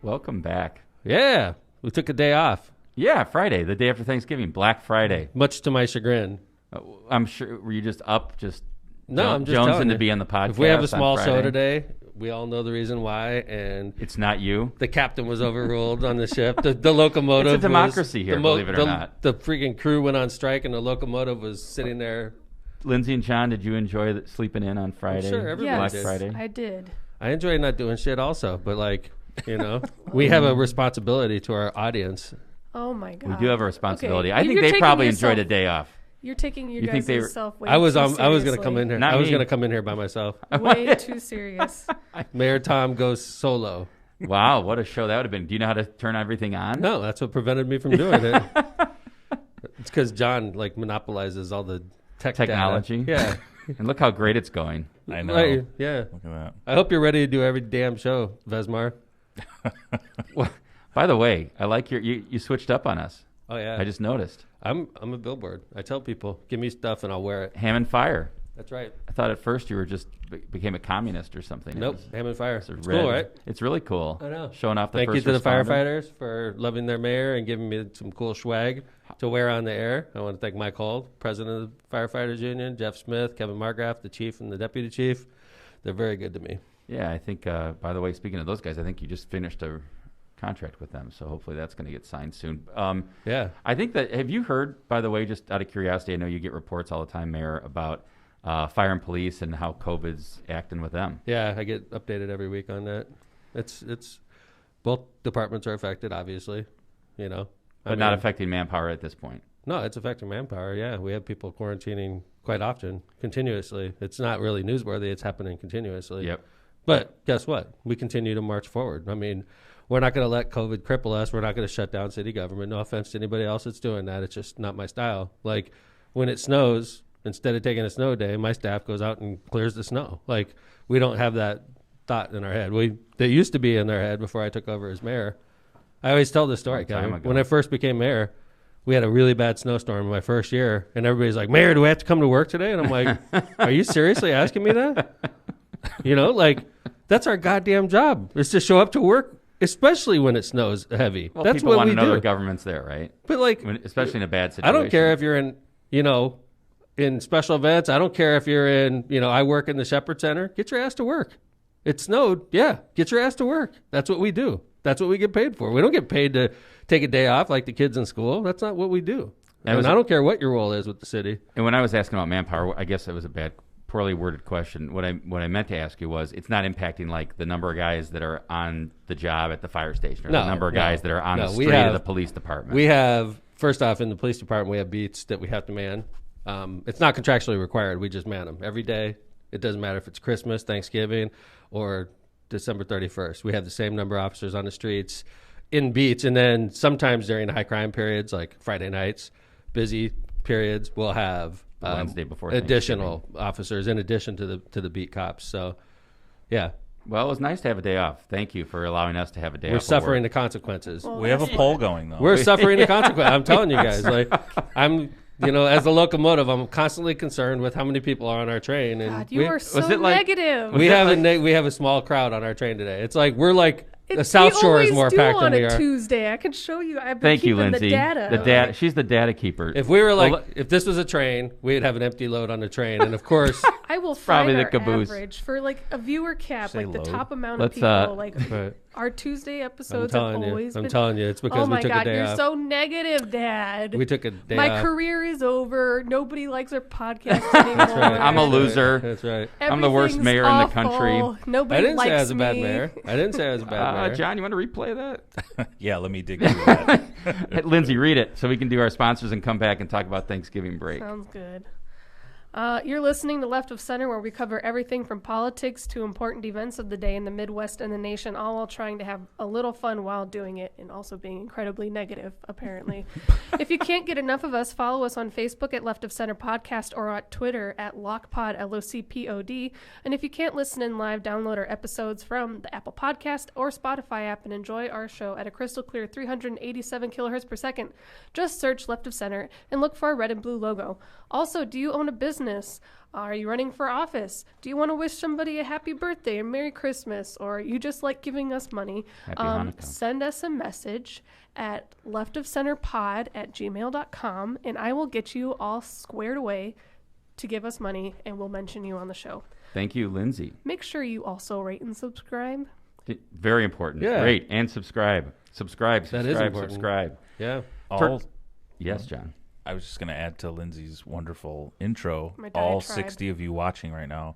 Welcome back. Yeah, we took a day off. Yeah, Friday, the day after Thanksgiving, Black Friday. Much to my chagrin. I'm sure, were you just up, I'm just jonesing to be on the podcast? If we have a small show today, we all know the reason why, and it's not you. The captain was overruled on the ship. The locomotive. It's a democracy here, believe it or not. The freaking crew went on strike, and the locomotive was sitting there. Lindsay and John, did you enjoy sleeping in on Friday? I'm sure, everybody did. Friday. I did. I enjoy not doing shit also, but we have a responsibility to our audience. Oh my god. We do have a responsibility. Okay. I think they probably enjoyed a day off. You're taking your think guys' self way I was too going to seriously. come in here. Not I was me. going to come in here by myself. Way too serious. Mayor Tom goes solo. Wow, what a show that would have been. Do you know how to turn everything on? No, that's what prevented me from doing it. It's because John monopolizes all the technology. Data. Yeah. And look how great it's going. I know. Right, yeah. Look at that. I hope you're ready to do every damn show, Vesmar. Well, by the way, I like you switched up on us. Oh yeah. I just noticed. I'm a billboard. I tell people, give me stuff and I'll wear it. Ham and Fire. That's right. I thought at first you were just became a communist or something. Nope. Ham and Fire. It's It's red. cool, right? It's really cool. I know. Showing off the Thank you first to the responder. firefighters for loving their mayor and giving me some cool swag to wear on the air. I want to thank Mike Holt, president of the Firefighters Union, Jeff Smith, Kevin Margraff, the chief and the deputy chief. They're very good to me. Yeah, I think, by the way, speaking of those guys, I think you just finished a contract with them, so hopefully that's going to get signed soon. Yeah. I think that, have you heard, by the way, just out of curiosity, I know you get reports all the time, Mayor, about fire and police and how COVID's acting with them. Yeah, I get updated every week on that. It's both departments are affected, obviously, But not affecting manpower at this point. No, it's affecting manpower, yeah. We have people quarantining quite often, continuously. It's not really newsworthy. It's happening continuously. Yep. But guess what? We continue to march forward. I mean, we're not going to let COVID cripple us. We're not going to shut down city government. No offense to anybody else that's doing that. It's just not my style. Like, when it snows, instead of taking a snow day, my staff goes out and clears the snow. Like, we don't have that thought in our head. They used to be in their head before I took over as mayor. I always tell this story, Kevin. When I first became mayor, we had a really bad snowstorm in my first year, and everybody's like, Mayor, do we have to come to work today? And I'm like, are you seriously asking me that? That's our goddamn job, is to show up to work, especially when it snows heavy. Well, that's people what want we to know do. their government's there, right? But especially in a bad situation. I don't care if you're in special events. I don't care if you're in, I work in the Shepherd Center. Get your ass to work. It snowed. Yeah, get your ass to work. That's what we do. That's what we get paid for. We don't get paid to take a day off like the kids in school. That's not what we do. I don't care what your role is with the city. And when I was asking about manpower, I guess it was a poorly worded question. What I meant to ask you was, it's not impacting like the number of guys that are on the job at the fire station or the number of guys that are on the street of the police department. We have, first off, in the police department, we have beats that we have to man. It's not contractually required. We just man them every day. It doesn't matter if it's Christmas, Thanksgiving, or December 31st. We have the same number of officers on the streets in beats. And then sometimes during high crime periods, like Friday nights, busy periods, we'll have Wednesday before additional officers in addition to the beat cops. So, yeah. Well, it was nice to have a day off. Thank you for allowing us to have a day off. We're suffering the consequences. Well, We have a poll going, though. We're suffering the consequences. I'm telling you guys. As a locomotive, I'm constantly concerned with how many people are on our train. And God, you are so negative. we have a small crowd on our train today. It's like we're like the South Shore is more packed than we are. On a Tuesday, I can show you. I've been Thank you, keeping Lindsay. the data. The data. She's the data keeper. If we were if this was a train, we'd have an empty load on the train, and of course, I will probably find the our caboose. average for like a viewer cap, Say like the load. top amount of Let's, people. Like right. our Tuesday I'm episodes have telling always you, been. I'm telling you, it's because Oh my we took God, a day you're off. so negative, Dad. We took a day My off. career is over. Nobody likes our podcast anymore. That's right. I'm a loser. That's right. I'm the worst mayor in the country. Awful. Nobody I didn't likes say I was a bad me. mayor. I didn't say I was a bad mayor. John, you want to replay that? Yeah, let me dig through that. Lindsay, read it so we can do our sponsors and come back and talk about Thanksgiving break. Sounds good. You're listening to Left of Center, where we cover everything from politics to important events of the day in the Midwest and the nation, all while trying to have a little fun while doing it, and also being incredibly negative, apparently. If you can't get enough of us, follow us on Facebook at Left of Center Podcast or at Twitter at LockPod, LOCPOD. And if you can't listen in live, download our episodes from the Apple Podcast or Spotify app and enjoy our show at a crystal clear 387 kilohertz per second. Just search Left of Center and look for our red and blue logo. Also, do you own a business business? Are you running for office? Do you want to wish somebody a happy birthday or Merry Christmas? Or you just like giving us money? Happy Hanukkah. Send us a message at leftofcenterpod@gmail.com, and I will get you all squared away to give us money, and we'll mention you on the show. Thank you, Lindsay. Make sure you also rate and subscribe. Very important. Yeah. Rate and subscribe. Subscribe. That is important. Subscribe. Yeah. Yes, John. I was just going to add to Lindsay's wonderful intro. My All diatribe. 60 of you watching right now,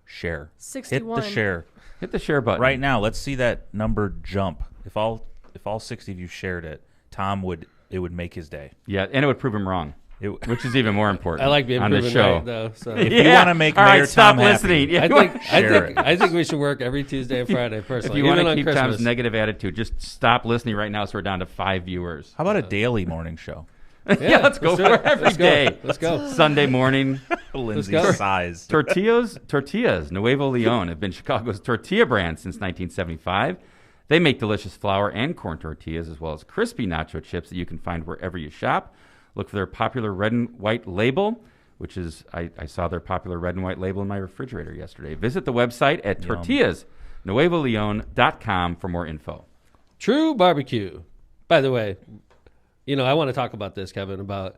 share. 61. Hit the share Hit the share button. right now. Let's see that number jump. If all 60 of you shared it, it would make his day. Yeah, and it would prove him wrong, which is even more important. I like being on the proven show. right, though. So. If you want to make All Mayor right, stop Tom happy, listening. Yeah, I think we should work every Tuesday and Friday personally. if you want even to on keep Christmas. Tom's negative attitude, just stop listening right now so we're down to 5 viewers. how about a daily morning show? Yeah, let's go do for it. it every day. Let's go. Sunday morning. Lindsay's go. size. Tortillas, Nuevo Leon, have been Chicago's tortilla brand since 1975. They make delicious flour and corn tortillas, as well as crispy nacho chips that you can find wherever you shop. Look for their popular red and white label, which is, I saw their popular red and white label in my refrigerator yesterday. Visit the website at tortillasnuevoleon.com for more info. True Barbecue. By the way, I want to talk about this, Kevin, about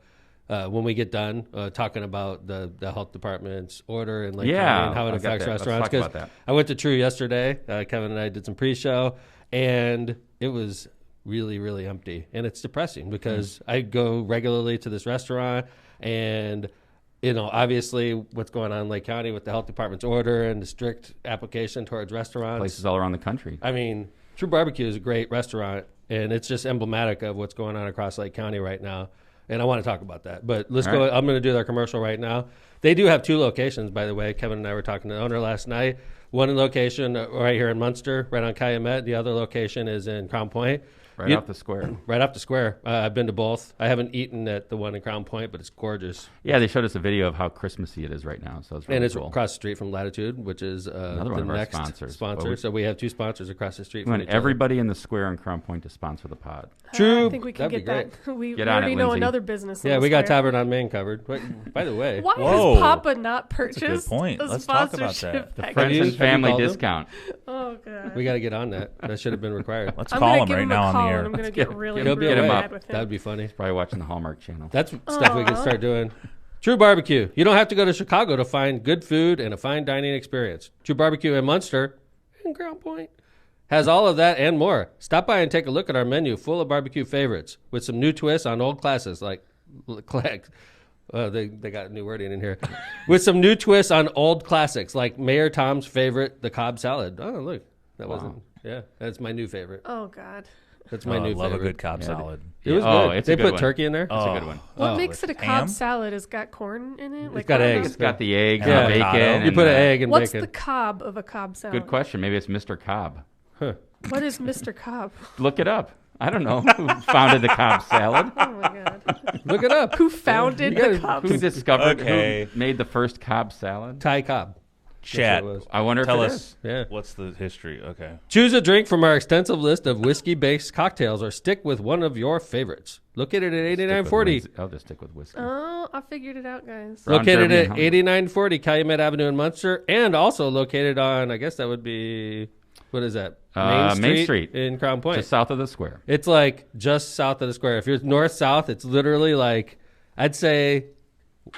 when we get done talking about the health department's order and County and how it affects restaurants. Let's talk about that. I went to True yesterday. Kevin and I did some pre-show, and it was really, really empty. And it's depressing because I go regularly to this restaurant, and obviously what's going on in Lake County with the health department's order and the strict application towards restaurants. Places all around the country. I mean, True Barbecue is a great restaurant, and it's just emblematic of what's going on across Lake County right now. And I want to talk about that. But let's go. Right. I'm going to do their commercial right now. They do have 2 locations, by the way. Kevin and I were talking to the owner last night. One location right here in Munster, right on Calumet. The other location is in Crown Point. Right off the square. Right off the square. I've been to both. I haven't eaten at the one in Crown Point, but it's gorgeous. Yeah, they showed us a video of how Christmassy it is right now. So it's really and it's cool. across the street from Latitude, which is another one of our sponsors. So we have 2 sponsors across the street. We want everybody in the square in Crown Point to sponsor the pod. True. I think we can get that. We get on already it, know Lindsay. Another business. Yeah, we got Tavern on Main covered. By the way, why has Papa not purchased That's a good point. a Let's talk about sponsorship that. The package? friends and family called them? discount. Oh god. we got to get on that. That should have been required. Let's I'm call gonna him give right him now a on call the and air. I'm gonna get really, He'll be really away. mad with him. That would be funny. Probably watching the Hallmark Channel. That's stuff we can start doing. True Barbecue. You don't have to go to Chicago to find good food and a fine dining experience. True Barbecue in Munster, in Crown Point, has all of that and more. Stop by and take a look at our menu full of barbecue favorites with some new twists on old classics like they got new wording in here. With some new twists on old classics like Mayor Tom's favorite, the Cobb salad. Oh, look. That wasn't. Yeah, that's my new favorite. Oh god. That's my new love favorite. a good Cobb salad. It was good. It's they a good put one. turkey in there. That's a good one. What makes it a with Cobb ham? salad? It's got corn in it. It's got eggs. It's got the eggs And and avocado. bacon. You and, put an egg and What's bacon. the Cobb of a Cobb salad? Good question. Maybe it's Mr. Cobb. What is Mr. Cobb? Look it up. I don't know who founded the Cobb salad. Oh my god. Look it up. Who founded You gotta- the Cobb Who discovered? Okay. Who made the first Cobb salad? Ty Cobb. Chat. That's what it was. I wonder Tell if it us is. Yeah. what's the history. Okay. Choose a drink from our extensive list of whiskey-based cocktails or stick with one of your favorites. Located at Stick with 8940. Lindsay. I'll just stick with whiskey. Oh, I figured it out, guys. Brown Located Derby and at Humboldt. 8940 Calumet Avenue in Munster, and also located on, I guess that would be, what is that? Main Street. in Crown Point. Just south of the square. It's like just south of the square. If you're north-south, it's literally like, I'd say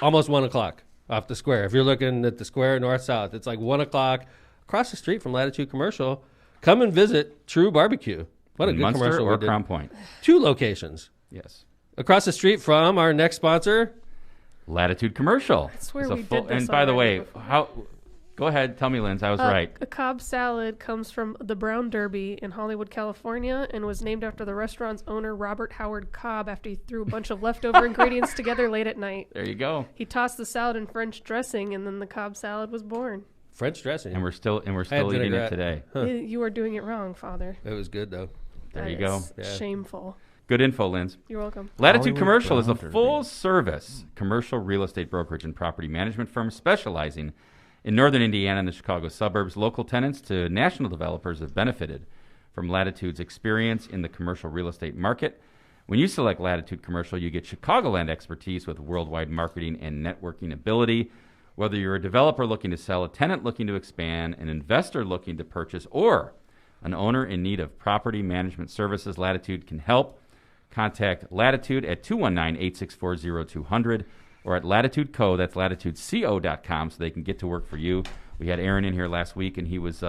almost 1 o'clock off the square. If you're looking at the square north-south, it's like 1 o'clock across the street from Latitude Commercial. Come and visit True Barbecue. What a In good Munster commercial or we did. Crown Point. 2 locations. Yes. Across the street from our next sponsor. Latitude Commercial. I swear It's a we did this And by the already way, before. Go ahead. Tell me, Linz. I was right. A Cobb salad comes from the Brown Derby in Hollywood, California, and was named after the restaurant's owner, Robert Howard Cobb, after he threw a bunch of leftover ingredients together late at night. There you go. He tossed the salad in French dressing, and then the Cobb salad was born. French dressing. And we're still eating vinaigrette. it today. You are doing it wrong, Father. It was good, though. There That you go. is Yeah. Shameful. Good info, Linz. You're welcome. Latitude Hollywood Commercial is a Brown Derby. full-service commercial real estate brokerage and property management firm specializing in northern Indiana and the Chicago suburbs. Local tenants to national developers have benefited from Latitude's experience in the commercial real estate market. When you select Latitude Commercial, you get Chicagoland expertise with worldwide marketing and networking ability. Whether you're a developer looking to sell, a tenant looking to expand, an investor looking to purchase, or an owner in need of property management services, Latitude can help. Contact Latitude at 219-864-0200 or at LatitudeCo, that's latitudeco.com, so they can get to work for you. We had Aaron in here last week, and he was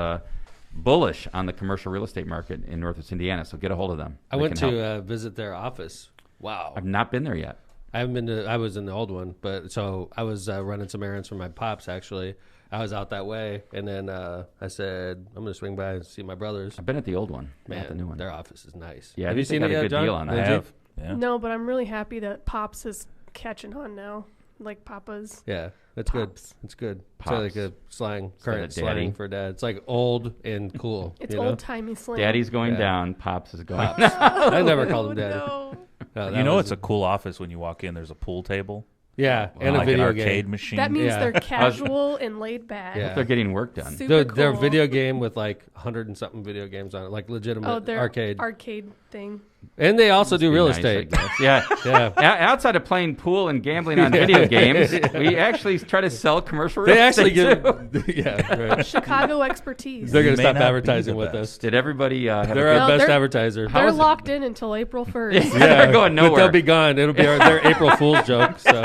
bullish on the commercial real estate market in Northwest Indiana, so get a hold of them. I went to visit their office. Wow. I've not been there yet. I haven't been to. I was in the old one, but so I was running some errands for my pops. Actually, I was out that way, and then I said I'm going to swing by and see my brothers. I've been at the old one, man. not the new one. Their office is nice. Yeah, have you seen it yet, good John? deal on it. I have. Yeah. No, but I'm really happy that Pops is catching on now, like Papa's. Yeah, that's Pops. good. It's good. Pops. It's like a slang, Instead current of daddy. slang for dad. It's like old and cool. It's you know? old timey slang. Daddy's going Yeah. down, Pops is going Pops. I never called him daddy. No. No, that You know, was- it's a cool office when you walk in. There's a pool table. yeah, and a Like video an arcade game. machine. That means Yeah. they're casual and laid back. Yeah. They're getting work done. Super Their cool. video game with like 100 and something video games on it, like legitimate Oh, their arcade. arcade thing. And they also do Be real nice, estate. I guess. Yeah. Yeah. Outside of playing pool and gambling on video games, we actually try to sell commercial real They actually estate give. too. Yeah, right. Chicago expertise. They're going You to may stop not be advertising the with best. us. Did everybody have They're a our No, best they're- advertiser. They're is it? locked in until April 1st. They're going But nowhere. they'll be gone. It'll be their April Fool's joke. So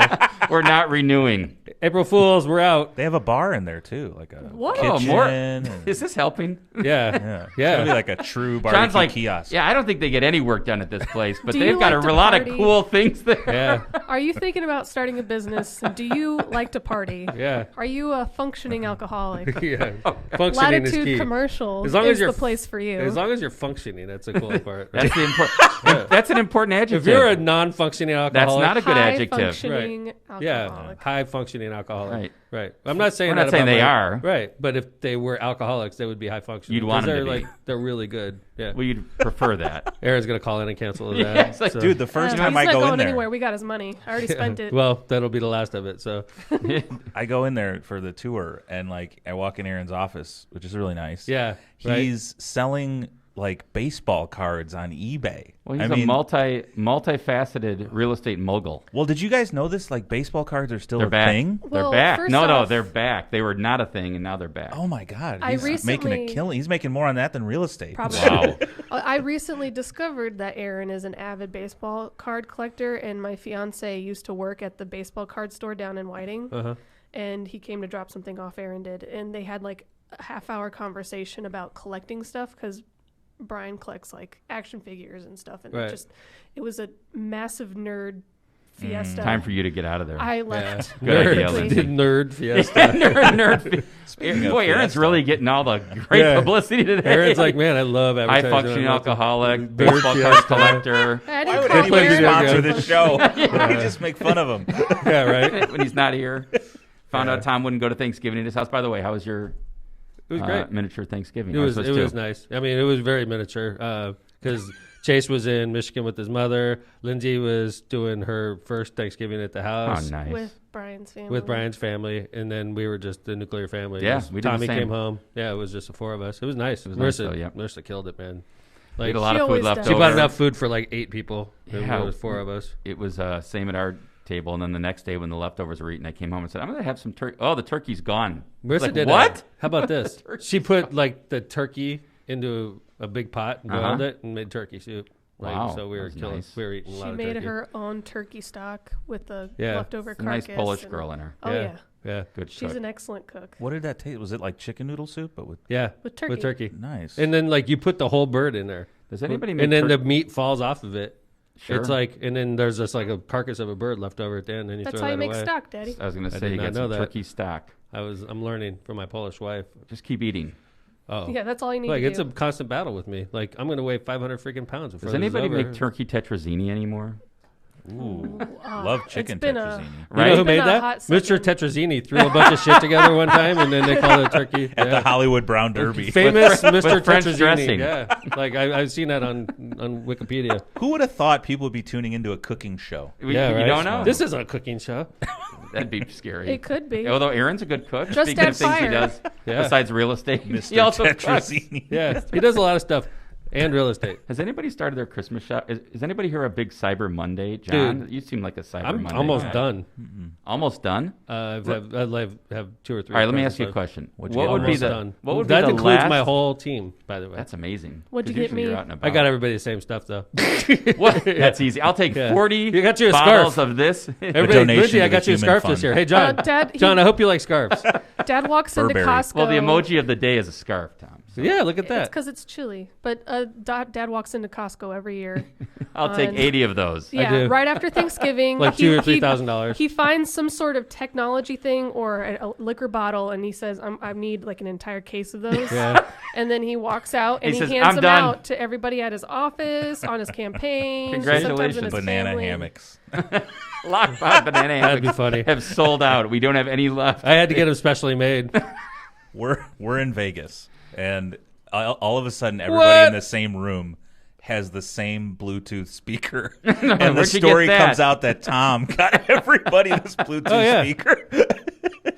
We're not renewing. April Fools, we're out. They have a bar in there too, like a What? kitchen. Oh, more. and- Is this helping? Yeah, yeah, yeah. It's gonna be like a true barbecue John's like, kiosk. yeah, I don't think they get any work done at this place, but Do they've you got like a to lot of party? cool things there. Yeah, Are you thinking about starting a business? Do you like to party? yeah, Are you a functioning alcoholic? yeah. Functioning is Latitude key. Commercials As long as is you're the place for you. As long as you're functioning, that's the cool part. That's the important. That's an important adjective. If you're a non-functioning alcoholic, That's not a good High adjective. functioning yeah, alcoholic. high functioning alcoholic. Right. Right. I'm not saying We're not that saying about they my- are. Right, but if they were alcoholics, they would be high functioning. You'd want 'Cause them they're to be. like they're really good. Yeah. Well, you'd prefer that. Aaron's gonna call in and cancel that. Yeah, it's like, so- Dude, the first time He's I not go going in there, anywhere. We got his money. I already spent it. Well, that'll be the last of it. So I go in there for the tour, and like I walk in Aaron's office, which is really nice. yeah, right? He's selling like baseball cards on eBay. Well, he's I mean, a multifaceted real estate mogul. well, did you guys know this? Like baseball cards are still They're a back. thing. They're Well, back. first No, off- they're back. They were not a thing, and now they're back. Oh my God, I he's making a recently- killing. He's making more on that than real estate. Probably. Wow. I recently discovered that Aaron is an avid baseball card collector, and my fiance used to work at the baseball card store down in Whiting, Uh-huh. and he came to drop something off. Aaron did, and they had like a half-hour conversation about collecting stuff because Brian collects like action figures and stuff, and Right. it was a massive nerd fiesta. Time for you to get out of there. I left. Good idea, Nerd, Lindsay. nerd fiesta. nerd. Speaking of Boy, Aaron's fiesta. really getting all the great Yeah. publicity today. Aaron's like, man, I love advertising. high functioning I love it." alcoholic, Nerd baseball card fiesta. collector. I Why didn't would call anybody Aaron sponsor a this show? We just make fun of him. Yeah, right. When he's not here. Found Yeah. out Tom wouldn't go to Thanksgiving at his house. By the way, how was your It was great. miniature Thanksgiving? It was Ours too. nice. I mean, it was very miniature because Chase was in Michigan with his mother. Lindsay was doing her first Thanksgiving at the Oh, house nice. with Brian's family. with Brian's family, and then we were just the nuclear family. Yeah, It was- we did the Tommy same. came home. Yeah, it was just the four of us. It was nice. It was nice, Marissa, though, yeah. Marissa killed it, man. We Like had a lot She of food always left does. she over. bought enough food for like 8 people. And Yeah. there was 4 of us. It was same at our table, and then the next day when the leftovers were eaten, I came home and said, "I'm going to have some turkey." Oh, the turkey's gone. Marissa Like, did what? that. How about this? She put like the turkey into a big pot and boiled Uh-huh. it and made turkey soup. Like, Wow, so we that were was killing. nice. We were eating a lot She of made turkey. her own turkey stock with the Yeah. leftover A carcass. nice Polish and- girl in her. Oh yeah, Yeah. Good she's cook. an excellent cook. What did that taste? Was it like chicken noodle soup, but with Yeah. With turkey. With turkey. nice? And then like you put the whole bird in there. Does anybody make And then tur- the meat falls off of it. Sure. It's like, and then there's just like a carcass of a bird left over at the end, and you That's throw how that you make away. stock, Daddy. I was going to I say did you not got know some that. turkey stock. I'm learning from my Polish wife. Just keep eating. Oh, Yeah, that's all you need like to it's do. a constant battle with me. Like I'm gonna weigh 500 freaking pounds before Does this is anybody over. make turkey tetrazzini anymore? Ooh, Oh, love chicken it's been a- tetrazzini. You Right? know who It's been made a that? hot Mr. second. Tetrazzini threw a bunch of shit together one time, and then they called it turkey. At the Yeah. Hollywood Brown Derby. Famous with Mr. French Tetrazzini. dressing. Yeah, like I've seen that on Wikipedia. Who would have thought people would be tuning into a cooking show? We, Yeah, you right? don't know. This isn't a cooking show. That'd be scary. It could be. Although Aaron's a good cook. Just Speaking add of things he fire. does Yeah. besides real estate, Mr. he also cooks. Tetrazzini. Yeah, he does a lot of stuff. and real estate. Has anybody started their Christmas shop? Is anybody here a big Cyber Monday, John? Dude, you seem like a Cyber I'm Monday almost guy. done. Almost done? I have 2 or 3. All right, let me ask you a question. What would be done. What would that be the includes last... my whole team, by the way. That's amazing. What'd you get me? I got everybody the same stuff though. What? That's easy. I'll take 40 You got you a bottles scarf. of this. Everybody, donation Lindsay, to I the got you a Human scarf Fund. this year. Hey, John. Dad, John, I hope you like scarves. Dad walks into Burberry. Costco. Well, the emoji of the day is a scarf, Tom. So Yeah, look at It's that. because it's chilly. But Dad walks into Costco every year. I'll take 80 of those. Yeah, do. right after Thanksgiving. Like $2,000 or $3,000. He finds some sort of technology thing or a liquor bottle, and he says, I need like an entire case of those. Yeah. And then he walks out and He he says, hands "I'm them done." out to everybody at his office, on his campaign. Congratulations. sometimes in his Banana family. hammocks. Lockpot banana That'd hammocks be funny. have sold out. We don't have any left. I had to get them specially made. We're in Vegas, and all of a sudden, everybody in the same room has the same Bluetooth speaker, and the where'd you story get that? comes out that Tom got everybody this Bluetooth speaker.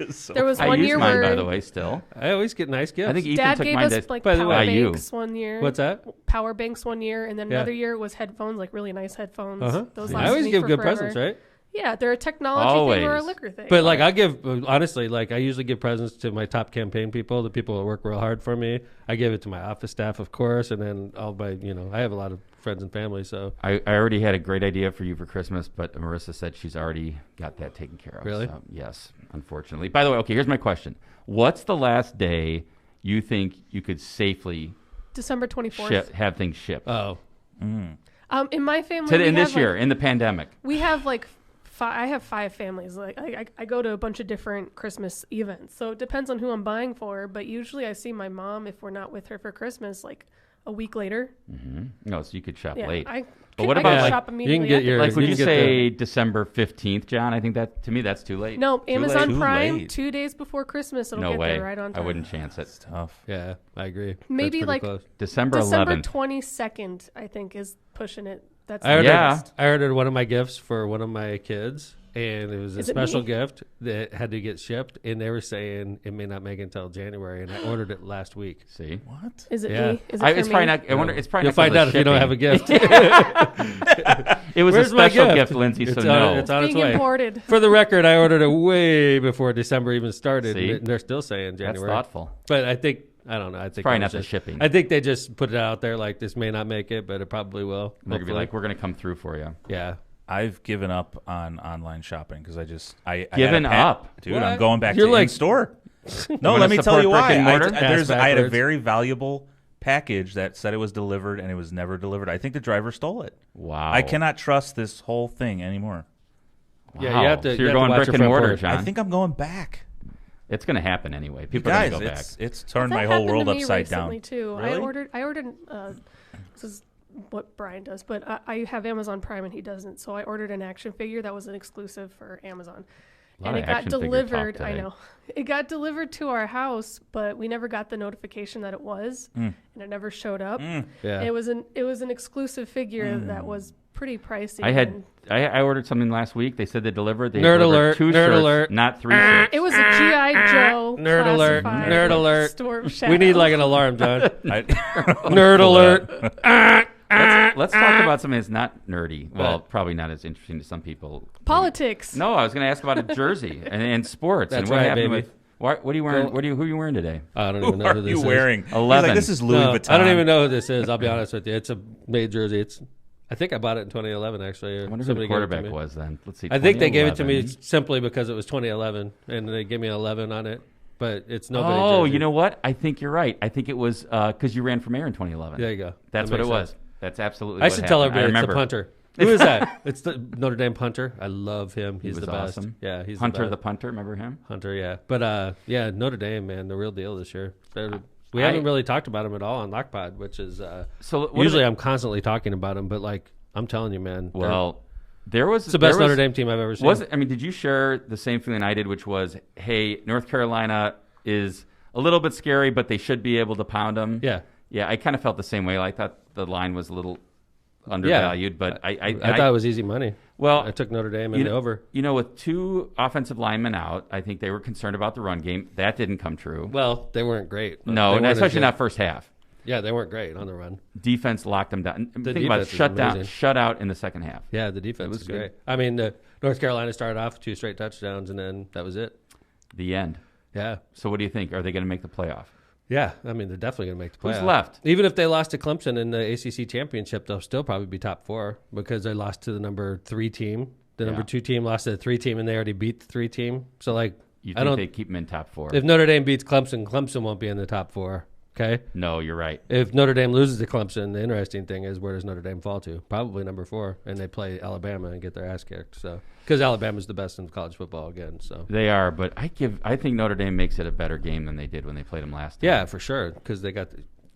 So There was I one use year mine, where by the way, still. I always get nice gifts. I think Ethan Dad took gave mine us to... like by the power way. IU. banks one year. What's that? Power banks one year, and then Yeah. another year was headphones, like really nice headphones. Uh-huh. Those I lasted always me give for good forever. presents, right? Yeah, they're a technology thing or a Always. liquor thing. But like I give, honestly, like I usually give presents to my top campaign people, the people that work real hard for me. I give it to my office staff, of course, and then all my, I have a lot of friends and family. So I already had a great idea for you for Christmas, but Marissa said she's already got that taken care of. Really? So, yes, unfortunately. By the way, okay, here's my question. What's the last day you think you could safely December 24th. have things shipped? oh, In my family, In we this have, year, like, in the pandemic. we have like I have 5 families. Like I go to a bunch of different Christmas events, so it depends on who I'm buying for. But usually, I see my mom if we're not with her for Christmas, like a week later. No, so you could shop Yeah, late. But what about, like, shop you immediately? can get after. your- Like, would you you can get say December 15th, John? I think that, to me, that's too late. No, Amazon Too Prime, late. 2 days before Christmas, it'll No get way. there right on I time. wouldn't chance it. it's tough. yeah, I agree. Maybe That's pretty like close. December December 11th. 22nd, I think, is pushing it. That's I ordered, Yeah. I ordered one of my gifts for one of my kids, and it was a Is it special me? gift that had to get shipped, and they were saying it may not make it until January, and I ordered it last week. See? What? Is it Yeah. me? Is it It's for probably me? not. I wonder. It's probably You'll not 'cause find of out if you don't have a shipping. gift. It was Where's a my special gift? gift, Lindsay. So It's no. on, it's on its being way. imported. For the record, I ordered it way before December even started, See? and they're still saying That's January. thoughtful. But I think I don't know. I think probably it not was the just- shipping. I think they just put it out there like this may not make it, but it probably will. They're gonna be hopefully. like, we're gonna come through for you. yeah. I've given up on online shopping because I had a Given up? dude. What? I'm going back You're to like- in-store. No, gonna let me tell support you brick why. and mortar? I had a Backwards. very valuable package that said it was delivered and it was never delivered. I think the driver stole it. Wow. I cannot trust this whole thing anymore. Wow. Yeah, you have to- So you you're have to going watch brick your and front mortar, porch. John. I think I'm going back. It's gonna happen anyway. People Guys, are gonna go back. it's turned That my whole happened world to me upside down. recently, too. Really? I ordered. This is what Brian does, but I have Amazon Prime and he doesn't. So I ordered an action figure that was an exclusive for Amazon, A lot and of it got action figure delivered. talk I today. know it got delivered to our house, but we never got the notification that it was, and it never showed up. Yeah. It was an exclusive figure that was pretty pricey. and I ordered something last week. They said they delivered. They Nerd delivered alert, 2 nerd shirts, alert. not 3 shirts. it was a GI Joe. Nerd alert, classified nerd alert. Storm We Shadow. need like an alarm, John. Nerd alert. Let's talk about something that's not nerdy. Well, probably not as interesting to some people. politics. No, I was going to ask about a jersey and sports. That's and what right, happened baby. with. What are you wearing? Who are you wearing today? I don't Who even know are who this you is. wearing? He's 11. like, this is Louis No, Vuitton. I don't even know who this is. I'll be honest with you. It's a made jersey. I think I bought it in 2011. Actually, I wonder who the Somebody gave it to quarterback me. was then. Let's see. I think they gave it to me 2011. simply because it was 2011, and they gave me an 11 on it. But it's nobody. Oh, jersey. you know what? I think you're right. I think it was because you ran for mayor in 2011. There you go. That's That what it makes was. sense. That's absolutely. I what should tell happened. I everybody it's the remember. punter. Who is that? It's the Notre Dame punter. I love him. He's was the best. awesome. Yeah, he's Hunter the the best. punter. Remember him? Hunter. Yeah, but yeah, Notre Dame, man, the real deal this year. We I- haven't really talked about him at all on Lockpod, which is So what usually are I'm constantly talking about him, but like I'm telling you, man, well, there was it's the best there was- Notre Dame team I've ever seen. Was it? I mean, did you share the same feeling I did, which was, hey, North Carolina is a little bit scary, but they should be able to pound them. Yeah. Yeah, I kind of felt the same way. I thought the line was a little undervalued, but I thought it was easy money. well, I took Notre Dame in you the know, over. You know, with 2 offensive linemen out, I think they were concerned about the run game. That didn't come true. Well, they weren't great. No, They and weren't as especially good. not first half. Yeah, they weren't great on the run. Defense locked them down. The Think about it, defense is shut out in the second half. Yeah, the defense was was great. good. I mean, North Carolina started off with 2 straight touchdowns, and then that was it. The end. Yeah. So what do you think? Are they going to make the playoff? Yeah, I mean, they're definitely going to make the playoff. Who's left? Even if they lost to Clemson in the ACC championship, they'll still probably be top 4 because they lost to the number 3 team. The number 2 team lost to the 3 team, and they already beat the 3 team. So, like, You think they keep them in top 4? If Notre Dame beats Clemson, Clemson won't be in the top 4. Okay? No, you're right. If Notre Dame loses to Clemson, the interesting thing is where does Notre Dame fall to? Probably number 4, and they play Alabama and get their ass kicked. So, because Alabama's the best in college football again. So they are, but I think Notre Dame makes it a better game than they did when they played them last time. Yeah, for sure, because they got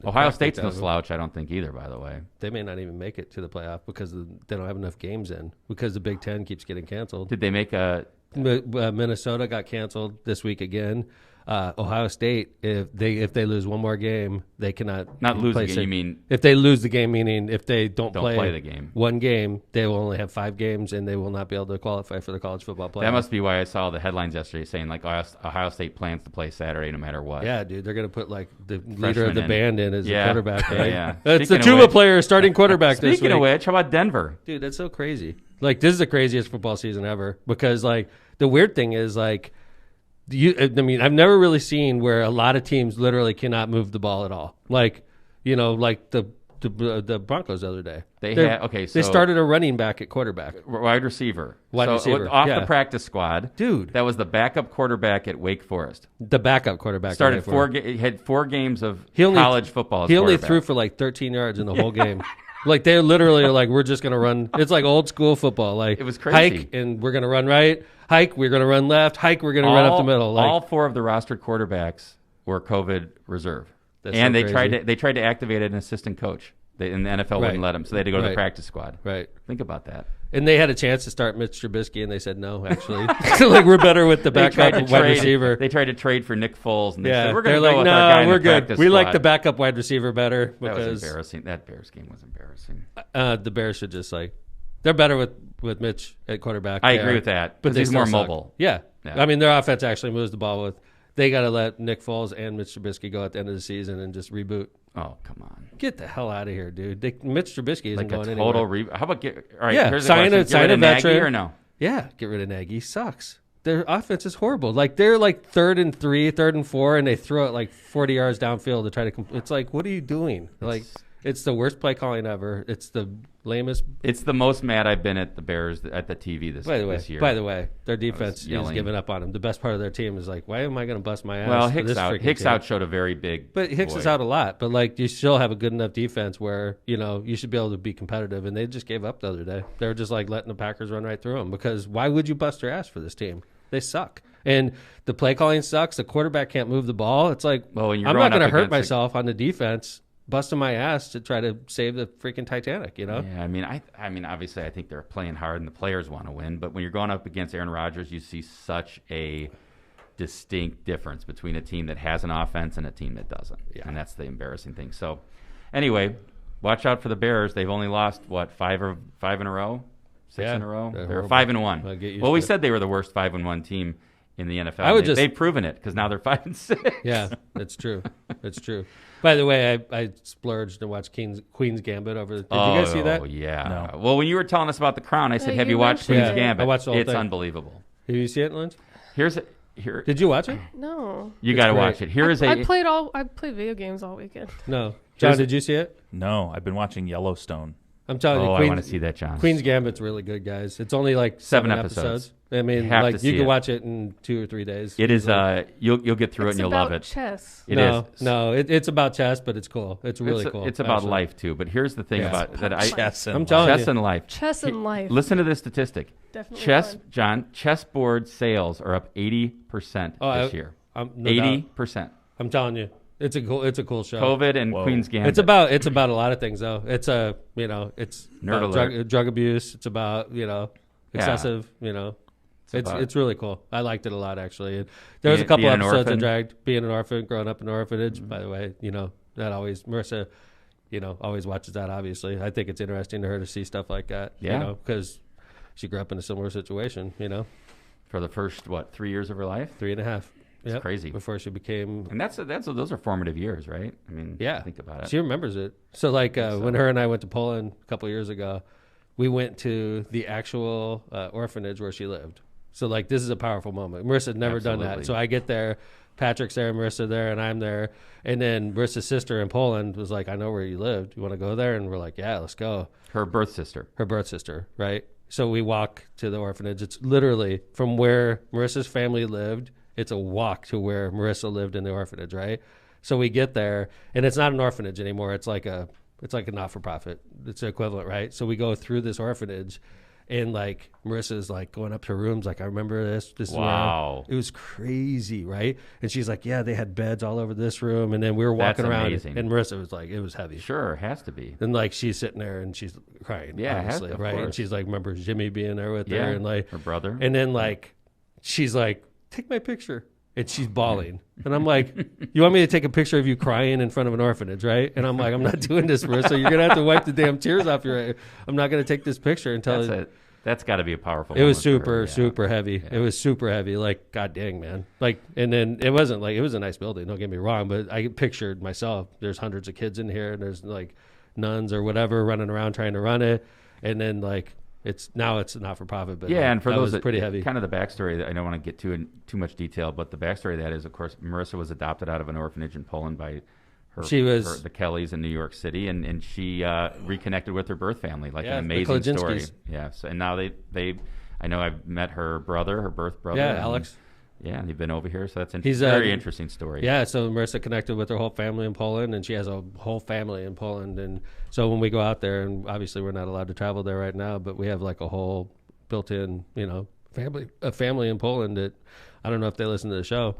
Ohio State's no slouch. I don't think either. By the way, they may not even make it to the playoff because they don't have enough games in because the Big Ten keeps getting canceled. Did they make a? Minnesota got canceled this week again. Ohio State, if they lose one more game, they cannot not lose the game. You mean if they lose the game, meaning if they don't play the game, one game, they will only have 5 games and they will not be able to qualify for the college football playoff. That must be why I saw the headlines yesterday saying like Ohio State plans to play Saturday no matter what. Yeah, dude, they're gonna put like the leader of the band in as the quarterback. Right? Yeah, that's the tuba player starting quarterback. This week. Speaking of which, how about Denver? Dude, that's so crazy. Like this is the craziest football season ever because like the weird thing is like. I mean, I've never really seen where a lot of teams literally cannot move the ball at all. Like, like the Broncos the other day. They started a running back at quarterback. Wide receiver. Off the practice squad. Dude. That was the backup quarterback at Wake Forest. The backup quarterback. Started had 4 games of college football. He only threw for like 13 yards in the whole game. Like they literally are like, we're just gonna run. It's like old school football. Like it was crazy. Hike and we're gonna run right. Hike, we're gonna run left. Hike, we're gonna run up the middle. Like, all 4 of the rostered quarterbacks were COVID reserve, and they tried to activate an assistant coach. And the NFL wouldn't let them, so they had to go to the practice squad. Right. Think about that. And they had a chance to start Mitch Trubisky, and they said no. Actually, like we're better with the backup wide receiver. They tried to trade for Nick Foles, and they said we're going to go with our guy in the practice We squad. like the backup wide receiver better because that was embarrassing. That Bears game was embarrassing. The Bears should just they're better with Mitch at quarterback. I agree with that, but he's more mobile. Yeah, I mean their offense actually moves the ball with. They got to let Nick Foles and Mitch Trubisky go at the end of the season and just reboot. Oh, come on. Get the hell out of here, dude. Mitch Trubisky isn't going anywhere. Total reboot. How about all right, here's sign a veteran. Nagy or no? Yeah, get rid of Nagy. Sucks. Their offense is horrible. Like they're like 3rd and 3, 3rd and 4, and they throw it like 40 yards downfield to try to it's like, what are you doing? Like it's the worst play calling ever. It's the lamest. It's the most mad I've been at the Bears at the TV this year. By the way, their defense is giving up on them. The best part of their team is like, why am I going to bust my ass? Well, Hicks outshowed a very big. But Hicks is out a lot. But like, you still have a good enough defense where you should be able to be competitive. And they just gave up the other day. They were just like letting the Packers run right through them because why would you bust your ass for this team? They suck. And the play calling sucks. The quarterback can't move the ball. It's like, I'm not going to hurt myself on the defense. Busting my ass to try to save the freaking Titanic, Yeah, I mean, obviously, I think they're playing hard and the players want to win. But when you're going up against Aaron Rodgers, you see such a distinct difference between a team that has an offense and a team that doesn't. Yeah. And that's the embarrassing thing. So, anyway, watch out for the Bears. They've only lost 5 in a row, 6 in a row. They're 5-1. Well, we said they were the worst 5-1 team in the NFL. They've proven it because now they're 5-6. Yeah, that's true. That's true. By the way, I splurged and watched Queen's Gambit over. Did you guys see that? Oh yeah. No. Well, when you were telling us about The Crown, I said, "Have you watched Queen's Gambit?" I watched the whole It's thing. unbelievable. Did you see it, Lynch? Did you watch it? No. You got to watch it. I played video games all weekend. No. John, did you see it? No, I've been watching Yellowstone. I'm telling you, I want to see that, John. Queen's Gambit's really good, guys. It's only like 7 episodes. I mean, you can watch it in 2 or 3 days. It is. You'll get through it and you'll love it. Chess. It's about chess, but it's cool. It's really cool. It's about life too. But here's the thing about that. Chess and life. Chess and life. Listen to this statistic. Definitely. John. Chessboard sales are up 80% this year. 80%. I'm telling you. It's a cool show. COVID and Queen's Gambit. It's about a lot of things though. It's it's drug abuse. It's about excessive. It's really cool. I liked it a lot actually. There was a couple episodes I dragged. Being an orphan, growing up in an orphanage. Mm-hmm. By the way, that always Marissa, always watches that. Obviously, I think it's interesting to her to see stuff like that. Yeah, because she grew up in a similar situation. For the first 3 years of her life, 3.5. It's crazy. Before she became... And those are formative years, right? I mean, think about it. She remembers it. So like when her and I went to Poland a couple of years ago, we went to the actual orphanage where she lived. So like this is a powerful moment. Marissa had never done that. So I get there, Patrick's there, Marissa there, and I'm there. And then Marissa's sister in Poland was like, I know where you lived. You want to go there? And we're like, yeah, let's go. Her birth sister, right? So we walk to the orphanage. It's literally from where Marissa's family lived. It's a walk to where Marissa lived in the orphanage, right? So we get there, and it's not an orphanage anymore. It's like a not-for-profit. It's the equivalent, right? So we go through this orphanage, and like Marissa's like going up to rooms. Like, I remember this. Wow. It was crazy, right? And she's like, yeah, they had beds all over this room, and then we were walking around, and Marissa was like, it was heavy. Sure, it has to be. And like she's sitting there and she's crying, obviously, right? Course. And she's like, remembers Jimmy being there with her, and like her brother. And then like she's like, take my picture. And she's bawling. And I'm like, you want me to take a picture of you crying in front of an orphanage, right? And I'm like, I'm not doing this, Marissa. You're going to have to wipe the damn tears off your eye. I'm not going to take this picture until... That's got to be a powerful It was super heavy. Yeah. It was super heavy. Like, god dang, man. Like, and then it wasn't like, it was a nice building, don't get me wrong, but I pictured myself, there's hundreds of kids in here, and there's like nuns or whatever running around trying to run it. And then like, it's not for profit, but and for those was pretty heavy. Kind of the backstory that I don't want to get in too much detail, but the backstory of that is, of course, Marissa was adopted out of an orphanage in Poland by the Kellys in New York City, and she reconnected with her birth family, like an amazing story. Yeah, so, and now I know I've met her birth brother. Yeah, Alex. Yeah, and they've been over here, so that's a very interesting story. Yeah, so Marissa connected with her whole family in Poland, and she has a whole family in Poland. And so when we go out there, and obviously we're not allowed to travel there right now, but we have like a whole built-in, family in Poland that I don't know if they listen to the show.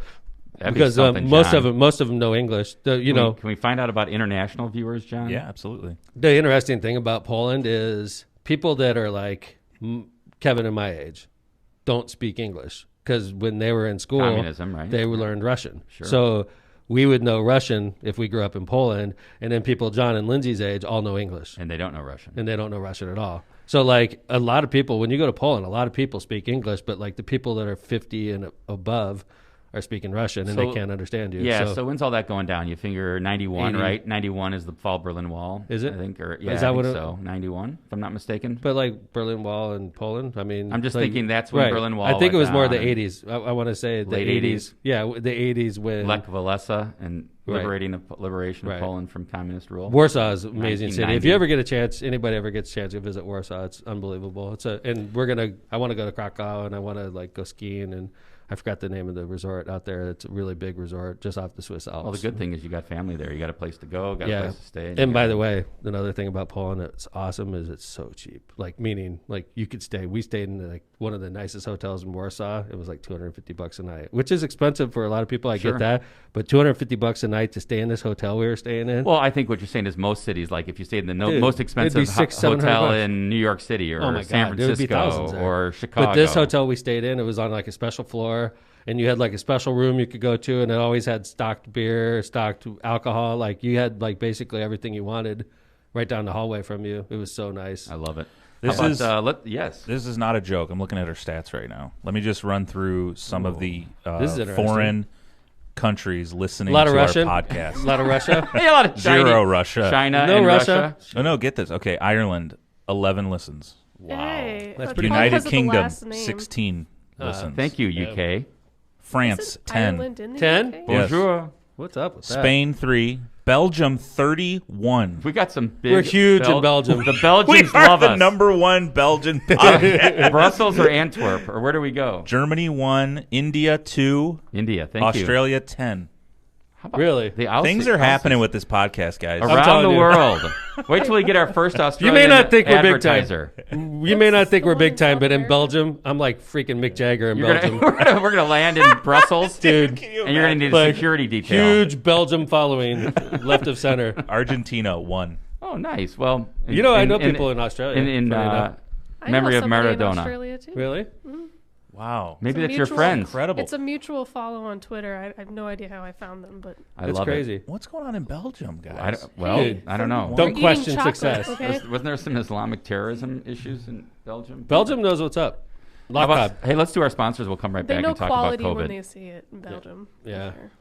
Because most of them know English. Can we find out about international viewers, John? Yeah, absolutely. The interesting thing about Poland is people that are like Kevin and my age don't speak English. Because when they were in school, communism, right? They learned Russian. Sure. So we would know Russian if we grew up in Poland, and then people John and Lindsay's age all know English. And they don't know Russian. And they don't know Russian at all. So like a lot of people, when you go to Poland, a lot of people speak English, but like the people that are 50 and above are speaking Russian, and they can't understand you. Yeah, so when's all that going down? You figure 91, 80. Right? 91 is the fall of Berlin Wall. Is it? I think, is that what so. 91, if I'm not mistaken. But like Berlin Wall in Poland, I mean... I'm just thinking that's when Berlin Wall I think it was more the 80s. I want to say the late 80s. Yeah, the 80s when... Lech Walesa and liberation of Poland from communist rule. Warsaw is an amazing city. If you ever get a chance, anybody ever gets a chance to visit Warsaw, it's unbelievable. I want to go to Krakow, and I want to like go skiing, and I forgot the name of the resort out there. It's a really big resort just off the Swiss Alps. Well, the good thing is you got family there. You got a place to go, got a place to stay. And by the way, another thing about Poland that's awesome is it's so cheap. Like, meaning, like, you could stay. We stayed in like one of the nicest hotels in Warsaw. It was like $250 a night, which is expensive for a lot of people. I get that. But $250 a night to stay in this hotel we were staying in. Well, I think what you're saying is most cities, like if you stayed in the most expensive hotel in New York City or San Francisco or Chicago. But this hotel we stayed in, it was on like a special floor. And you had like a special room you could go to, and it always had stocked beer, stocked alcohol. Like you had like basically everything you wanted right down the hallway from you. It was so nice. I love it. This is not a joke. I'm looking at our stats right now. Let me just run through some of the foreign countries listening to our podcast. A lot of Russia. Hey, a lot of Zero Russia. China and Russia. Oh, no, get this. Okay, Ireland, 11 listens. Wow. Hey, that's pretty United Kingdom, 16 listens. Thank you, UK. France, 10. Ireland in the 10? UK? Bonjour. What's up with that? Spain, 3. Belgium, 31. We got some big... We're huge in Belgium. The Belgians we are love the us. number one Belgian podcast. Brussels or Antwerp, or where do we go? Germany, 1. India, 2. India, thank you. Australia, 10. Really? Things are happening with this podcast, guys. Around the world. Wait till we get our first Australian You may not think we're big advertiser. time. You may not think we're big time, but in Belgium, I'm like freaking Mick Jagger in Belgium. We're gonna land in Brussels, dude, and you're gonna need a security detail. Huge Belgium following, left of center. Argentina, 1. Oh, nice. Well, I know people in Australia. In memory of Maradona. In Australia too. Really? Mm-hmm. Wow. Maybe that's your friends. Incredible. It's a mutual follow on Twitter. I have no idea how I found them, but it's crazy. What's going on in Belgium, guys? I don't know. Don't question success. Okay? Wasn't there some Islamic terrorism issues in Belgium? Belgium knows what's up. Hey, let's do our sponsors. We'll come right back and talk about COVID. They know quality when they see it in Belgium. Yeah. Sure.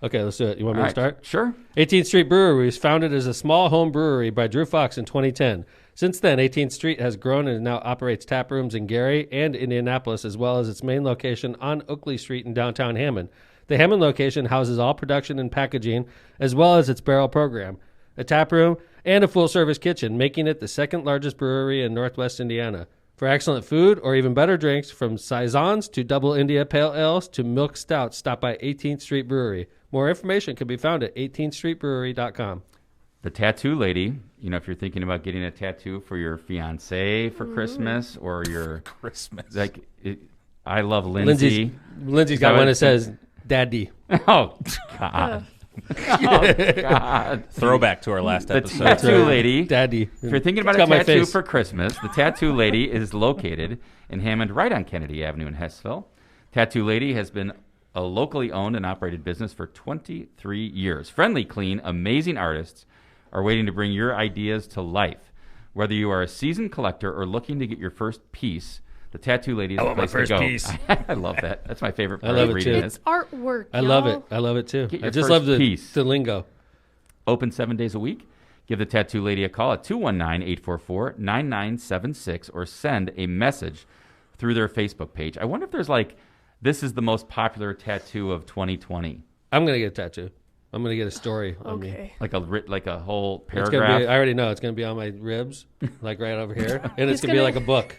Okay, let's do it. You want me to start? Sure. 18th Street Brewery was founded as a small home brewery by Drew Fox in 2010. Since then, 18th Street has grown and now operates tap rooms in Gary and Indianapolis, as well as its main location on Oakley Street in downtown Hammond. The Hammond location houses all production and packaging, as well as its barrel program, a tap room, and a full-service kitchen, making it the second largest brewery in Northwest Indiana. For excellent food or even better drinks, from saisons to double India pale ales to milk stouts, stop by 18th Street Brewery. More information can be found at 18thstreetbrewery.com. The tattoo lady, if you're thinking about getting a tattoo for your fiance for Christmas or your Christmas, I love Lindsay. Lindsay's got one that says "Daddy." Oh God! Oh God! Throwback to our last episode. The tattoo lady, Daddy. If you're thinking about a tattoo for Christmas, the tattoo lady is located in Hammond, right on Kennedy Avenue in Hessville. Tattoo Lady has been a locally owned and operated business for 23 years. Friendly, clean, amazing artists are waiting to bring your ideas to life. Whether you are a seasoned collector or looking to get your first piece, the Tattoo Lady is the place to go. Piece. I love that. That's my favorite part of reading it. It's artwork. I love it. I love it too. I just love the lingo. Open 7 days a week. Give the Tattoo Lady a call at 219-844-9976 or send a message through their Facebook page. I wonder if there's this is the most popular tattoo of 2020. I'm going to get a tattoo. I'm going to get a story on me. Like a whole paragraph? I already know. It's going to be on my ribs, right over here. And it's going to be like a book.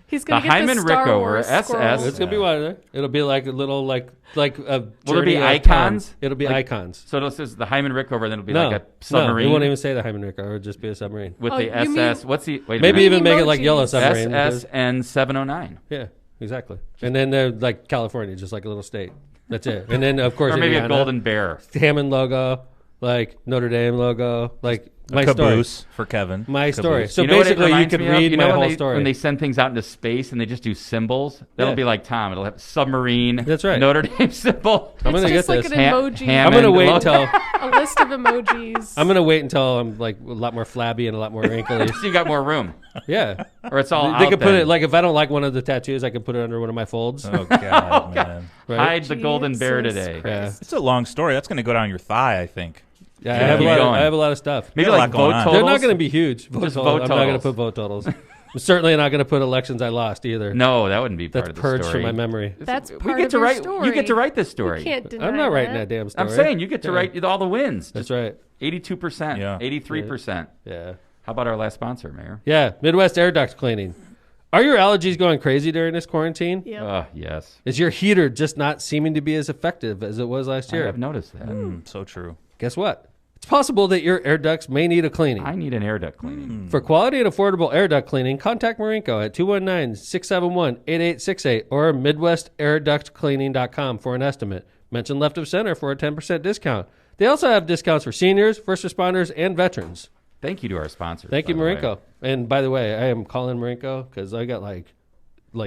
He's going to get the Star Wars SS. It's going to be one of them. It'll be like a little, will it be icons? It'll be icons. So it'll say the Hyman Rickover, and then it'll be like a submarine? No, it won't even say the Hyman Rickover. It'll just be a submarine. With the SS. What's the... Wait maybe even make it like yellow submarine. SSN 709. Yeah, exactly. And then they're like California, just like a little state. That's it. And then, of course, or maybe Indiana, a golden bear. Hammond logo, Notre Dame logo, my caboose story. For Kevin. My story. So basically, you can read my whole story. When they send things out into space and they just do symbols, that'll be like Tom. It'll have submarine. That's right. Notre Dame symbol. I'm going to get this. It's just like an emoji. I'm going to wait until a list of emojis. I'm going to wait until I'm a lot more flabby and a lot more wrinkly. So you got more room. Yeah. Or it's all They could put it, if I don't like one of the tattoos, I can put it under one of my folds. Oh, God, man. Right? Hide the golden bear today. Yeah. It's a long story. That's going to go down your thigh, I think. Yeah, I have a lot of stuff. Maybe vote totals. They're not going to be huge. Vote totals. I'm not going to put vote totals. I'm certainly not going to put elections I lost either. No, that wouldn't be part of the story. That's purged from my memory. That's part of your story. You get to write this story. You can't deny I'm not writing that damn story. I'm saying you get to write all the wins. That's right. 82%, 83%. Yeah. How about our last sponsor, Mayor? Yeah, Midwest Air Duct Cleaning. Are your allergies going crazy during this quarantine? Yeah. Yes. Is your heater just not seeming to be as effective as it was last year? I've noticed that. So true. Guess what? It's possible that your air ducts may need a cleaning. I need an air duct cleaning. For quality and affordable air duct cleaning, contact Marinko at 219-671-8868 or MidwestAirDuctCleaning.com for an estimate. Mention Left of Center for a 10% discount. They also have discounts for seniors, first responders, and veterans. Thank you to our sponsors. Thank you, Marinko. And by the way, I am calling Marinko because I got like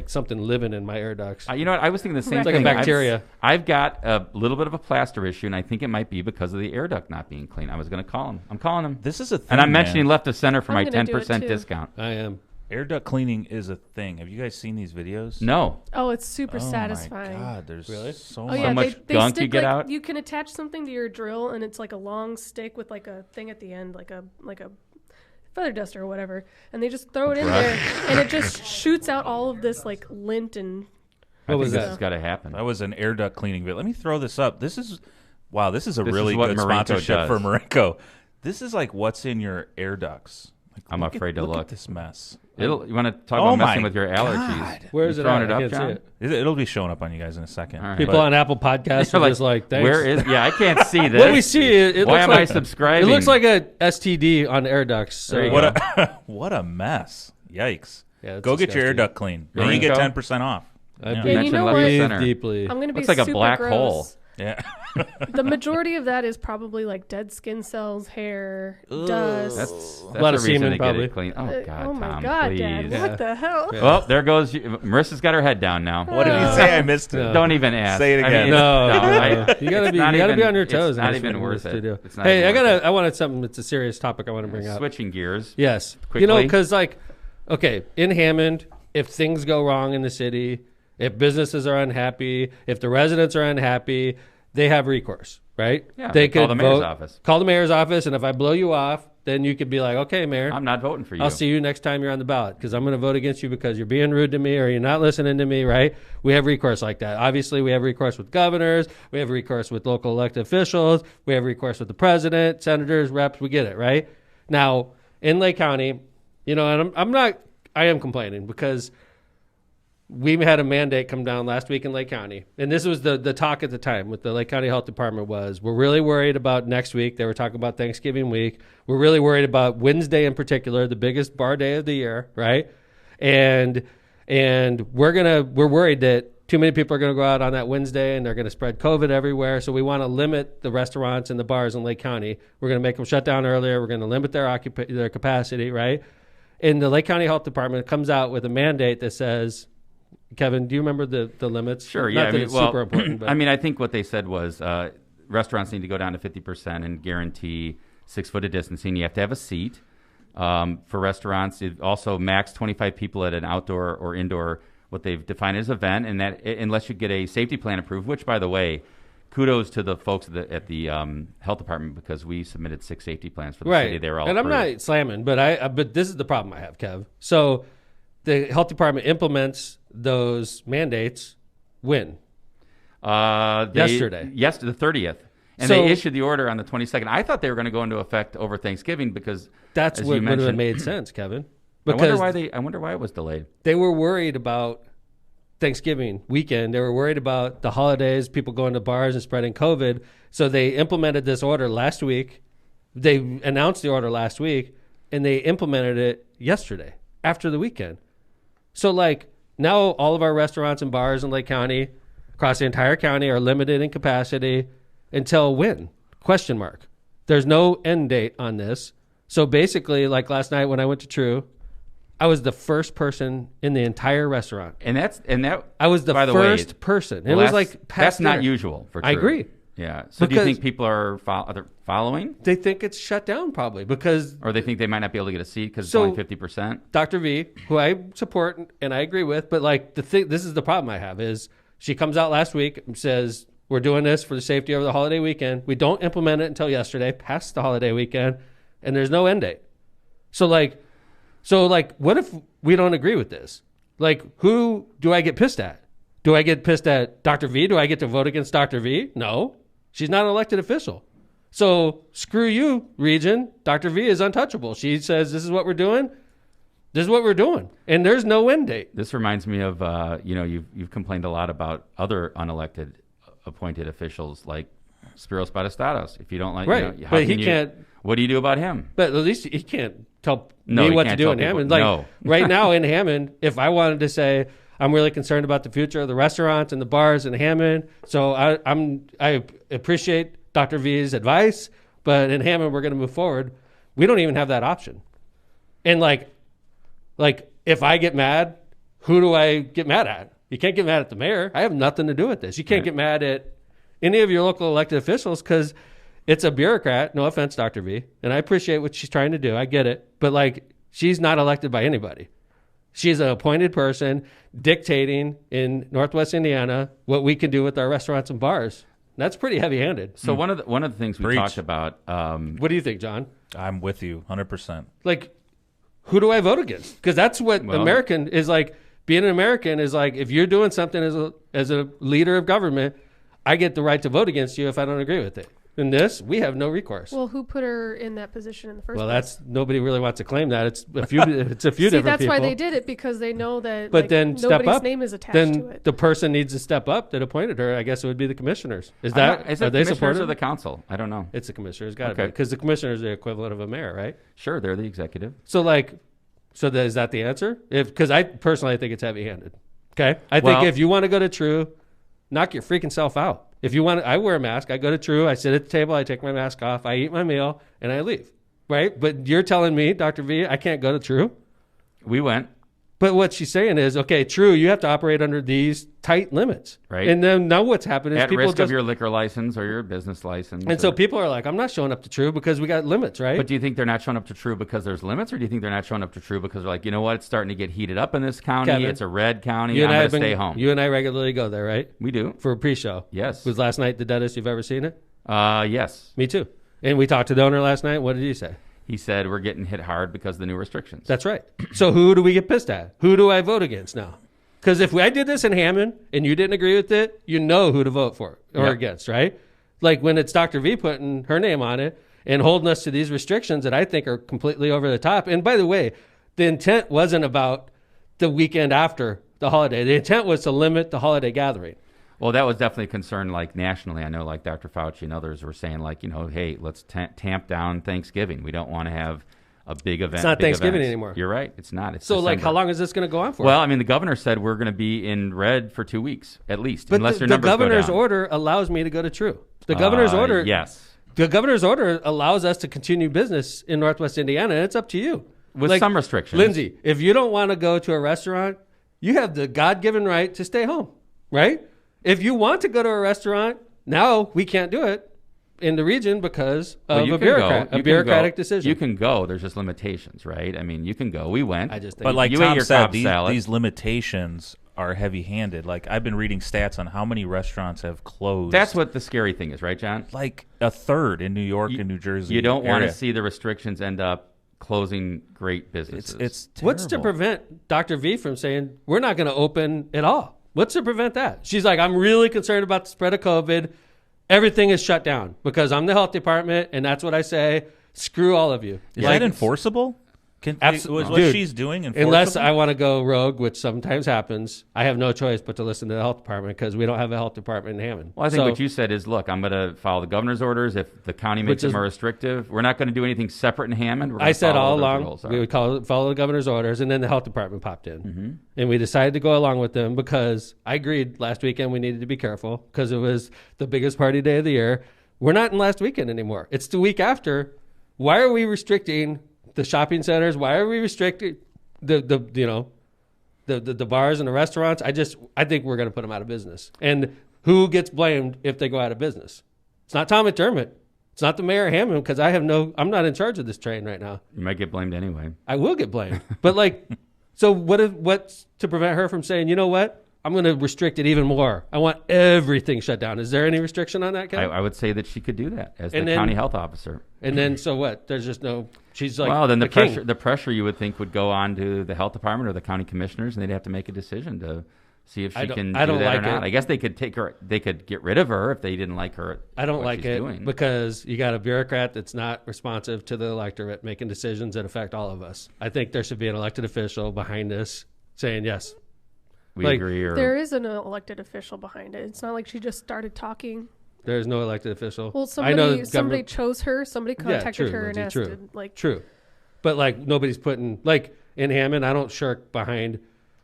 something living in my air ducts. You know what? I was thinking the same thing. It's like a bacteria. I've got a little bit of a plaster issue, and I think it might be because of the air duct not being clean. I was going to call him. I'm calling him. This is a thing, and I'm mentioning Left of Center for my 10% discount. I am. Air duct cleaning is a thing. Have you guys seen these videos? No. Oh, it's super satisfying. Oh, my God. There's so much gunk stick, you get out. You can attach something to your drill, and it's like a long stick with like a thing at the end, like a feather duster or whatever, and they just throw it in there, and it just shoots out all of this like lint and. What was that? This has got to happen. That was an air duct cleaning video. Let me throw this up. This is a really good sponsorship for Marinko. This is like what's in your air ducts. I'm afraid to look at this mess. You want to talk about messing with your allergies? Where is it? Throwing it up, John? It'll be showing up on you guys in a second. Right. People on Apple Podcasts are just like, thanks. Where is? Yeah, I can't see this. What we see, it why looks am like, I subscribing? It looks like a STD on air ducts. So. What a mess! Yikes! Yeah, go get your air duct clean. Then you get 10% off. You know what? Deeply. I'm going to be looks like super a black gross. hole. Yeah. The majority of that is probably like dead skin cells, hair, dust. That's a lot of semen, to probably. get it clean. Oh God, oh my Tom, God, please. Dad! What the hell? Yeah. Well, there goes. Marissa's got her head down now. What did he say? I missed it. Don't even ask. Say it again. You gotta be on your toes. It's not even worth it. Hey, I wanted something. It's a serious topic I want to bring up. Switching gears. Yes, quickly. because in Hammond, if things go wrong in the city, if businesses are unhappy, if the residents are unhappy, they have recourse, right? Yeah, they could call the mayor's office. Call the mayor's office, and if I blow you off, then you could be like, okay, mayor, I'm not voting for you. I'll see you next time you're on the ballot because I'm going to vote against you because you're being rude to me or you're not listening to me, right? We have recourse like that. Obviously, we have recourse with governors. We have recourse with local elected officials. We have recourse with the president, senators, reps. We get it, right? Now, in Lake County, and I am complaining because we had a mandate come down last week in Lake County. And this was the talk at the time with the Lake County Health Department was, we're really worried about next week. They were talking about Thanksgiving week. We're really worried about Wednesday in particular, the biggest bar day of the year, right? And we're worried that too many people are going to go out on that Wednesday and they're going to spread COVID everywhere. So we want to limit the restaurants and the bars in Lake County. We're going to make them shut down earlier. We're going to limit their capacity, right? And the Lake County Health Department comes out with a mandate that says, Kevin, do you remember the limits? Sure, yeah. It's super important. But. I think what they said was restaurants need to go down to 50% and guarantee 6 foot of distancing. You have to have a seat. For restaurants, it also max 25 people at an outdoor or indoor, what they've defined as event, and that unless you get a safety plan approved, which, by the way, kudos to the folks at the health department because we submitted 6 safety plans for the city. They were all approved. I'm not slamming, but this is the problem I have, Kev. So the health department implements those mandates when? Yesterday. Yes, the 30th. And they issued the order on the 22nd. I thought they were going to go into effect over Thanksgiving because that's what would have made sense, Kevin. Because I wonder why it was delayed. They were worried about Thanksgiving weekend. They were worried about the holidays, people going to bars and spreading COVID. So they implemented this order last week. They announced the order last week, and they implemented it yesterday after the weekend. So now all of our restaurants and bars in Lake County, across the entire county, are limited in capacity until when? Question mark. There's no end date on this. So basically, like last night when I went to True, I was the first person in the entire restaurant. And that I was the first person. Well, it was that's not usual for True. I agree. Yeah. So do you think people are following? They think it's shut down probably because... Or they think they might not be able to get a seat because it's only 50%? Dr. V, who I support and I agree with, but this is the problem I have is she comes out last week and says, we're doing this for the safety over the holiday weekend. We don't implement it until yesterday, past the holiday weekend, and there's no end date. So what if we don't agree with this? Who do I get pissed at? Do I get pissed at Dr. V? Do I get to vote against Dr. V? No. She's not an elected official. So screw you, region. Dr. V is untouchable. She says, this is what we're doing. This is what we're doing. And there's no end date. This reminds me of, you've complained a lot about other unelected appointed officials like Spiros Batistatos. If you don't like, right. But he can't. What do you do about him? But at least he can't tell me what to do in Hammond. Right now in Hammond, if I wanted to say, I'm really concerned about the future of the restaurants and the bars in Hammond. So I appreciate Dr. V's advice, but in Hammond we're going to move forward. We don't even have that option. And if I get mad, who do I get mad at? You can't get mad at the mayor. I have nothing to do with this. You can't get mad at any of your local elected officials because it's a bureaucrat. No offense, Dr. V. And I appreciate what she's trying to do. I get it. But she's not elected by anybody. She's an appointed person dictating in Northwest Indiana what we can do with our restaurants and bars. That's pretty heavy-handed. So one of the things we talked about. What do you think, John? I'm with you 100%. Who do I vote against? Because that's what American is like. Being an American is if you're doing something as a leader of government, I get the right to vote against you if I don't agree with it. In this, we have no recourse. Well, who put her in that position in the first place? Well, nobody really wants to claim that. It's a few. It's a few different that's people. Why they did it because they know that. But then nobody's name is attached to it. The person needs to step up that appointed her. I guess it would be the commissioners. Is they supportive of the council? I don't know. It's the commissioners. Got to be because the commissioner is the equivalent of a mayor, right? Sure, they're the executive. So is that the answer? Because I personally think it's heavy-handed. Okay, I think if you want to go to True, knock your freaking self out. If you want, I wear a mask. I go to True. I sit at the table. I take my mask off. I eat my meal, and I leave. Right? But you're telling me, Dr. V, I can't go to True? We went. But what she's saying is, okay, true, you have to operate under these tight limits. Right. And then now what's happened is at people risk of your liquor license or your business license. And so people are like, I'm not showing up to True because we got limits, right? But do you think they're not showing up to True because there's limits, or do you think they're not showing up to True because they're like, you know what, it's starting to get heated up in this county. Kevin, it's a red county. I'm going to stay home. You and I regularly go there, right? We do. For a pre-show. Yes. Was last night the deadest you've ever seen it? Yes. Me too. And we talked to the owner last night. What did he say? He said we're getting hit hard because of the new restrictions. That's right. So who do we get pissed at? Who do I vote against now? Because if I did this in Hammond and you didn't agree with it, you know who to vote for or against, right? Like when it's Dr. V putting her name on it and holding us to these restrictions that I think are completely over the top. And by the way, the intent wasn't about the weekend after the holiday. The intent was to limit the holiday gathering. Well, that was definitely a concern, like nationally. I know, like Dr. Fauci and others were saying, like, you know, hey, let's tamp down Thanksgiving. We don't want to have a big event. It's not Thanksgiving anymore. You're right. It's not. It's so, December. Like, how long is this going to go on for? Well, I mean, the governor said we're going to be in red for 2 weeks at least, but unless your the numbers go governor's down. order allows me to go to True. The governor's order, yes. The governor's order allows us to continue business in Northwest Indiana, and it's up to you. With some restrictions. Lindsay, if you don't want to go to a restaurant, you have the God-given right to stay home, right? If you want to go to a restaurant, now we can't do it in the region because of a bureaucratic decision. You can go. There's just limitations, right? I mean, you can go. We went. But like Tom said, these limitations are heavy-handed. Like, I've been reading stats on how many restaurants have closed. That's what the scary thing is, right, John? Like a third in New York and New Jersey. You don't want to see the restrictions end up closing great businesses. It's terrible. What's to prevent Dr. V from saying, we're not going to open at all? What's to prevent that? She's like, I'm really concerned about the spread of COVID. Everything is shut down because I'm the health department, and that's what I say. Screw all of you. Is that enforceable? Was what she's doing enforceable? Unless I want to go rogue, which sometimes happens, I have no choice but to listen to the health department because we don't have a health department in Hammond. Well, I think what you said is, look, I'm going to follow the governor's orders. If the county makes it more restrictive, we're not going to do anything separate in Hammond. I said all along we would follow the governor's orders, and then the health department popped in. And we decided to go along with them because I agreed last weekend we needed to be careful because it was the biggest party day of the year. We're not in last weekend anymore. It's the week after. Why are we restricting the shopping centers? Why are we restricting the bars and the restaurants? I think we're going to put them out of business. And who gets blamed if they go out of business? It's not Tom McDermott. It's not the mayor of Hammond because I'm not in charge of this train right now. You might get blamed anyway. I will get blamed. But so what's to prevent her from saying, you know what? I'm going to restrict it even more. I want everything shut down. Is there any restriction on that, Kevin? I would say that she could do that as the county health officer. And then, so what? There's just no. She's like. Well, then the pressure you would think would go on to the health department or the county commissioners, and they'd have to make a decision to see if she can do that or not. I guess they could take her. They could get rid of her if they didn't like her. I don't like it because you got a bureaucrat that's not responsive to the electorate making decisions that affect all of us. I think there should be an elected official behind this saying yes. We agree. There is an elected official behind it. It's not like she just started talking. There's no elected official. Well, somebody chose her. Somebody contacted her and asked True. But nobody's putting in Hammond. I don't shirk behind,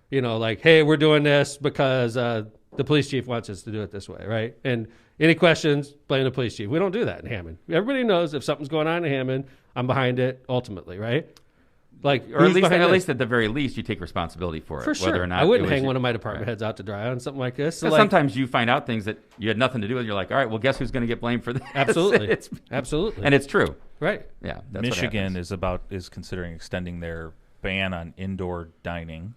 hey, we're doing this because the police chief wants us to do it this way, right? And any questions, blame the police chief. We don't do that in Hammond. Everybody knows if something's going on in Hammond, I'm behind it ultimately, right? Or at least at the very least, you take responsibility for it. For sure. Whether or not I wouldn't hang one of my department heads out to dry on something like this. So sometimes you find out things that you had nothing to do with. You're like, all right, well, guess who's going to get blamed for this? Absolutely. Absolutely. And it's true. Right. Yeah. Michigan is considering extending their ban on indoor dining.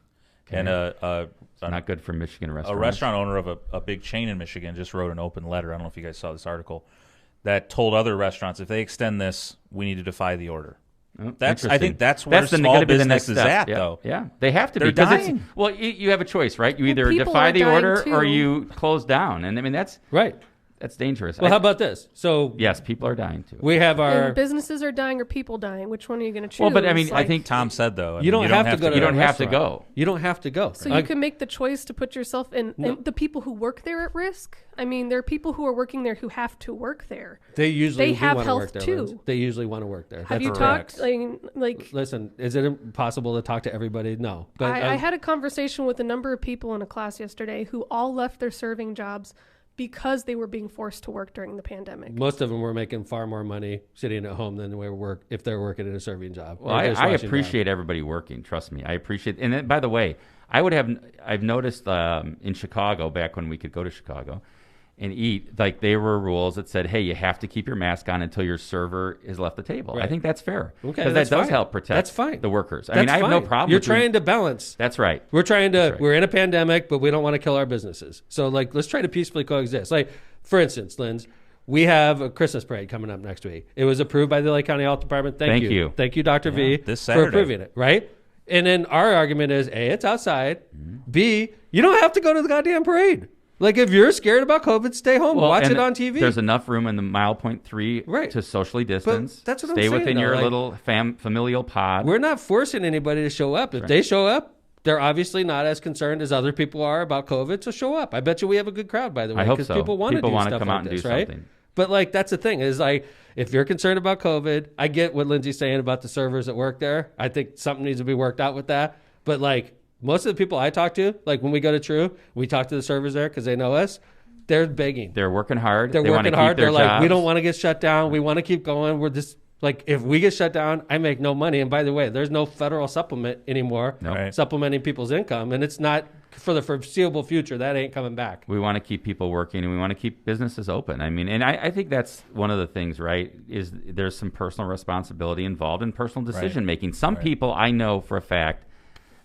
Okay. And it's not good for Michigan restaurants. A restaurant owner of a big chain in Michigan just wrote an open letter. I don't know if you guys saw this article that told other restaurants if they extend this, we need to defy the order. I think that's where small business is at, though. Yeah, they have to be. Because you have a choice, right? You either defy the order or you close down. And I mean, that's right. That's dangerous. Well, how about this? So yes, people are dying too. We have and businesses are dying or people dying. Which one are you going to choose? Well, but I mean, I think Tom said though, you don't have to go. You don't have to go. You don't have to go. So you can make the choice to put yourself in the people who work there at risk. I mean, there are people who are working there who have to work there. They have health too. They usually want to work there. Have you talked? Listen, is it impossible to talk to everybody? No. But I had a conversation with a number of people in a class yesterday who all left their serving jobs because they were being forced to work during the pandemic. Most of them were making far more money sitting at home than they were if they're working in a serving job. Well, I appreciate everybody working. Trust me, I appreciate. And then, by the way, I've noticed in Chicago, back when we could go to Chicago and eat, like there were rules that said, hey, you have to keep your mask on until your server has left the table. Right. I think that's fair. Okay, because that does help protect the workers. I have no problem. You're trying to balance. That's right. We're in a pandemic, but we don't want to kill our businesses. So like, let's try to peacefully coexist. Like, for instance, Linz, we have a Christmas parade coming up next week. It was approved by the Lake County Health Department. Thank you. Thank you, Dr. V, this for Saturday. approving it, right? And then our argument is, A, it's outside. B, you don't have to go to the goddamn parade. Like, if you're scared about COVID, stay home. Watch it on TV. There's enough room in the 1.3 to socially distance. But that's what Stay I'm saying, within your little familial pod. We're not forcing anybody to show up. If they show up, they're obviously not as concerned as other people are about COVID, so show up. I bet you we have a good crowd, by the way. I hope so. People want to do stuff come like out and this, do right? something. But like, that's the thing is like, if you're concerned about COVID, I get what Lindsay's saying about the servers that work there. I think something needs to be worked out with that. But like, most of the people I talk to, like when we go to True, we talk to the servers there because they know us. They're begging. They're working hard. They're working hard. They're jobs. Like, we don't want to get shut down. We want to keep going. We're just like, if we get shut down, I make no money. And by the way, there's no federal supplement anymore supplementing people's income. And it's not for the foreseeable future. That ain't coming back. We want to keep people working and we want to keep businesses open. I mean, and I think that's one of the things, right, is there's some personal responsibility involved in personal decision making. Some people I know for a fact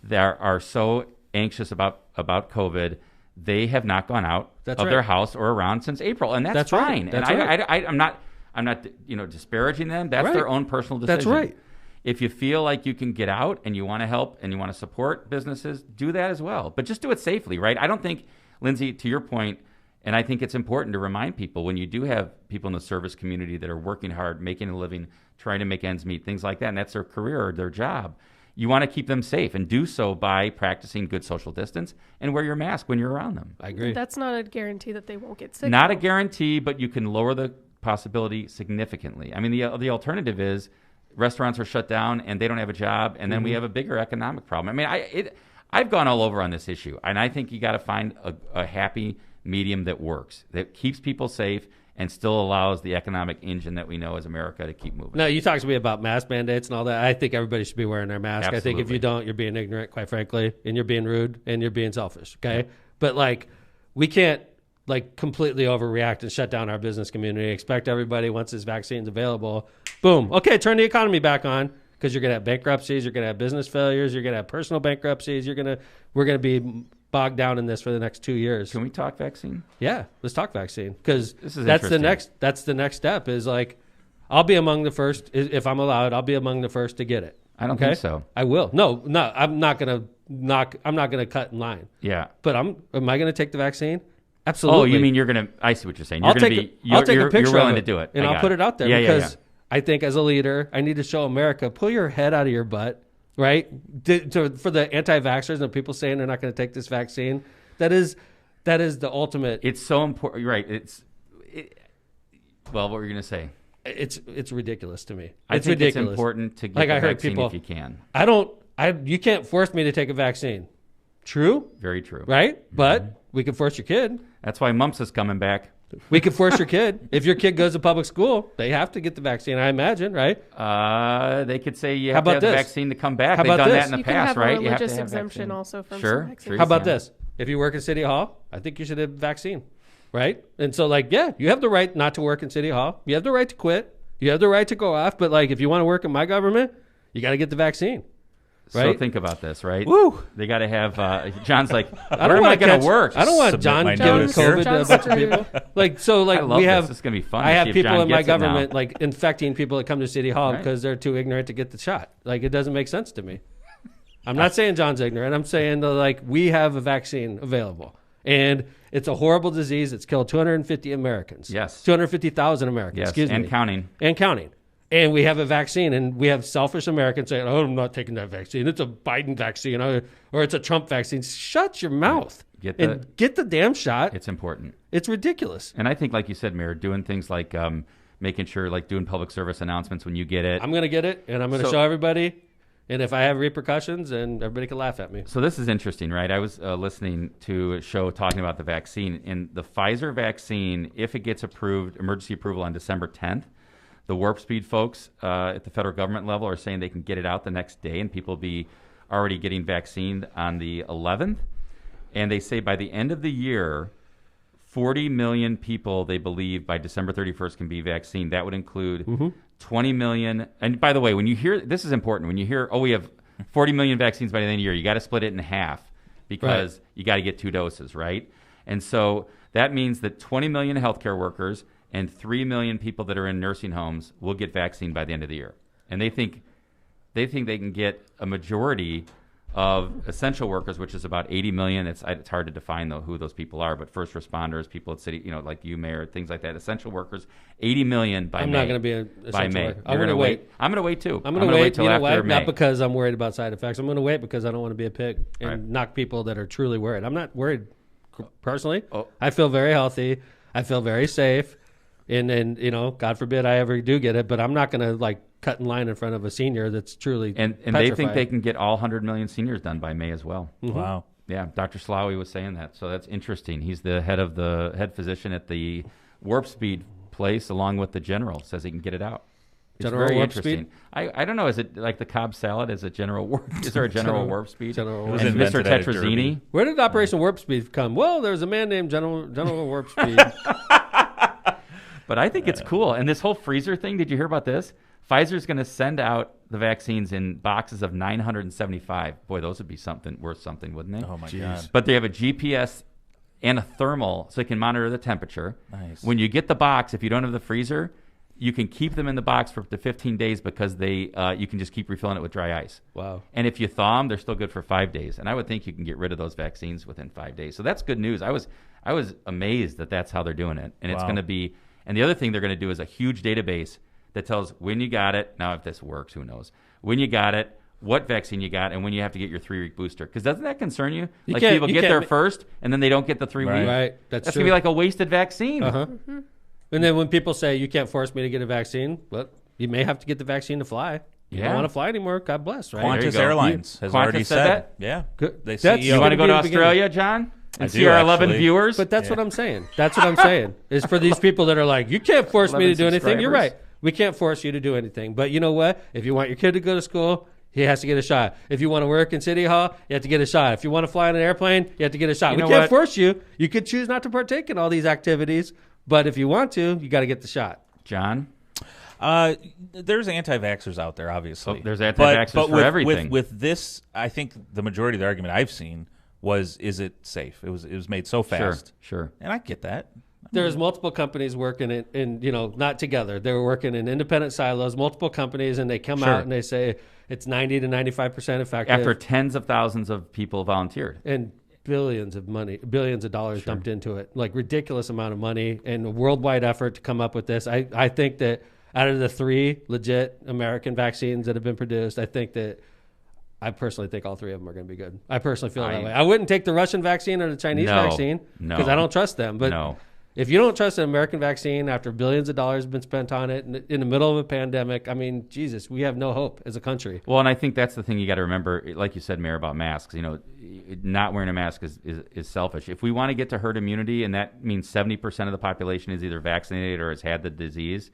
that are so anxious about COVID, they have not gone out of their house or around since April, and that's fine. That's and right. I'm not disparaging them. That's their own personal decision. That's right. If you feel like you can get out and you want to help and you want to support businesses, do that as well. But just do it safely, right? I don't think, Lindsay, to your point, and I think it's important to remind people when you do have people in the service community that are working hard, making a living, trying to make ends meet, things like that, and that's their career or their job. You want to keep them safe and do so by practicing good social distance and wear your mask when you're around them. I agree. That's not a guarantee that they won't get sick. Not a guarantee, but you can lower the possibility significantly. I mean, the alternative is restaurants are shut down and they don't have a job, and then we have a bigger economic problem. I mean, I've gone all over on this issue, and I think you got to find a happy medium that works, that keeps people safe and still allows the economic engine that we know as America to keep moving. No, you talked to me about mask mandates and all that. I think everybody should be wearing their mask. Absolutely. I think if you don't, you're being ignorant, quite frankly, and you're being rude and you're being selfish, okay? But, like, we can't, like, completely overreact and shut down our business community. Expect everybody, once this vaccine's available, boom, okay, turn the economy back on, because you're going to have bankruptcies, you're going to have business failures, you're going to have personal bankruptcies, we're going to be bogged down in this for the next 2 years. Can we talk vaccine? Yeah, let's talk vaccine, because that's the next step is like, I'll be among the first, if I'm allowed, I'll be among the first to get it. I don't think so. I will. No, I'm not going to cut in line. Yeah. But am I going to take the vaccine? Absolutely. Oh, you mean you're going to, I see what you're saying. I'll take a picture you're willing of it, to do it. and I'll put it out there because I think as a leader, I need to show America, pull your head out of your butt, right? For the anti-vaxxers and people saying they're not going to take this vaccine, that is the ultimate. It's so important. You're right. Well, what were you going to say? It's ridiculous to me. I think ridiculous. It's important to get the vaccine if you can. You can't force me to take a vaccine. True? Very true. Right? But we can force your kid. That's why mumps is coming back. We can force your kid. If your kid goes to public school, they have to get the vaccine, I imagine, right? They could say you have to have the vaccine to come back. How about They've done this? that in the past, right? You have to have a religious exemption also from some vaccines. How about this? If you work in City Hall, I think you should have a vaccine, right? And so, like, yeah, you have the right not to work in City Hall. You have the right to quit. You have the right to go off. But, like, if you want to work in my government, you got to get the vaccine. Right? So think about this, right? Woo! They got to have. John's like, where am I going to work? I don't want John getting COVID to a bunch of people. We have. This is going to be fun. I have people in my government like infecting people that come to City Hall because they're too ignorant to get the shot. Like, it doesn't make sense to me. I'm not saying John's ignorant. I'm saying that, like, we have a vaccine available, and it's a horrible disease. It's killed 250 Americans. Yes, 250,000 Americans. Yes, excuse me, and counting. And counting. And we have a vaccine, and we have selfish Americans saying, "Oh, I'm not taking that vaccine. It's a Biden vaccine, or it's a Trump vaccine." Shut your mouth and get the damn shot. It's important. It's ridiculous. And I think, like you said, Mayor, doing things like making sure, like doing public service announcements when you get it. I'm going to get it, and I'm going to show everybody. And if I have repercussions, then everybody can laugh at me. So this is interesting, right? I was listening to a show talking about the vaccine. And the Pfizer vaccine, if it gets approved, emergency approval on December 10th, the warp speed folks at the federal government level are saying they can get it out the next day and people be already getting vaccinated on the 11th. And they say by the end of the year, 40 million people, they believe, by December 31st can be vaccinated. That would include 20 million. And by the way, when you hear, this is important, when you hear, we have 40 million vaccines by the end of the year, you got to split it in half because you got to get 2 doses, right? And so that means that 20 million healthcare workers and 3 million people that are in nursing homes will get vaccinated by the end of the year. And they think they can get a majority of essential workers, which is about 80 million. It's hard to define, though, who those people are, but first responders, people at city, like you, Mayor, things like that. Essential workers, 80 million by May. I'm not going to be an essential worker. I'm going to wait. I'm going to wait, too. I'm going to wait till after May. Not because I'm worried about side effects. I'm going to wait because I don't want to be a pig and knock people that are truly worried. I'm not worried personally. I feel very healthy. I feel very safe. And God forbid I ever do get it, but I'm not going to, cut in line in front of a senior that's truly and they think they can get all 100 million seniors done by May as well. Mm-hmm. Wow. Yeah, Dr. Slawi was saying that, so that's interesting. He's the head physician at the Warp Speed place, along with the general. Says he can get it out. It's General very Warp interesting. Speed? I don't know. Is it like the Cobb salad? Is it General Warp? Is there a General Warp Speed? General and Mr. Tetrazzini. Where did Operation Warp Speed come? Well, there's a man named General Warp Speed. But I think it's cool. And this whole freezer thing, did you hear about this? Pfizer's going to send out the vaccines in boxes of 975. Boy, those would be worth something, wouldn't they? Oh, my God. But they have a GPS and a thermal, so they can monitor the temperature. Nice. When you get the box, if you don't have the freezer, you can keep them in the box for up to 15 days because you can just keep refilling it with dry ice. Wow. And if you thaw them, they're still good for 5 days. And I would think you can get rid of those vaccines within 5 days. So that's good news. I was amazed that that's how they're doing it. And it's going to be, and the other thing they're going to do is a huge database that tells when you got it. Now, if this works, who knows? When you got it, what vaccine you got, and when you have to get your 3-week booster. Because doesn't that concern you? People get there first, and then they don't get the 3 weeks. Right, that's going to be like a wasted vaccine. Uh-huh. Mm-hmm. And then when people say, you can't force me to get a vaccine, well, you may have to get the vaccine to fly. You don't want to fly anymore, God bless, right? Qantas Airlines has already said that. Yeah. Good. You want to go to Australia, John? And see our 11 viewers? But that's what I'm saying. That's what I'm saying. Is for these people that are like, you can't force me to do anything. You're right. We can't force you to do anything. But you know what? If you want your kid to go to school, he has to get a shot. If you want to work in City Hall, you have to get a shot. If you want to fly on an airplane, you have to get a shot. We can't force you. You could choose not to partake in all these activities. But if you want to, you got to get the shot. John? There's anti-vaxxers out there, obviously. There's anti-vaxxers for everything. With this, I think the majority of the argument I've seen was, is it safe? It was made so fast. Sure. And I get that. There's multiple companies working in not together. They were working in independent silos, multiple companies, and they come out and they say it's 90 to 95% effective. After tens of thousands of people volunteered. And billions of dollars dumped into it, like ridiculous amount of money and a worldwide effort to come up with this. I think that out of the 3 legit American vaccines that have been produced, I personally think all 3 of them are going to be good. I personally feel that way. I wouldn't take the Russian vaccine or the Chinese vaccine because I don't trust them. But if you don't trust an American vaccine after billions of dollars have been spent on it in the middle of a pandemic, I mean, Jesus, we have no hope as a country. Well, and I think that's the thing you got to remember, like you said, Mayor, about masks. Not wearing a mask is selfish. If we want to get to herd immunity, and that means 70% of the population is either vaccinated or has had the disease,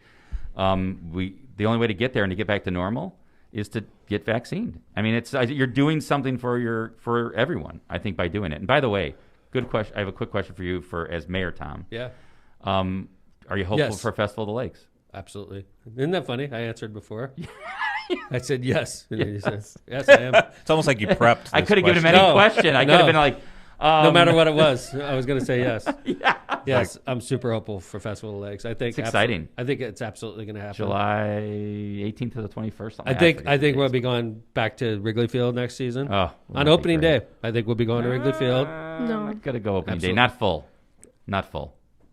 the only way to get there and to get back to normal is to get vaccinated. I mean, you're doing something for everyone, I think, by doing it. And by the way, good question. I have a quick question for you as Mayor Tom. Yeah. Are you hopeful for Festival of the Lakes? Absolutely. Isn't that funny? I answered before. I said yes. And then you said, yes, I am. It's almost like you prepped. I could have given him any question. I could have been like, no matter what it was, I was going to say yes. Yes, I'm super hopeful for Festival of the Lakes. I think it's exciting. I think it's absolutely going to happen. July 18th to the 21st. I think we'll be going back to Wrigley Field next season. Oh, on opening day, I think we'll be going to Wrigley Field. No, I gotta go opening day. Not full.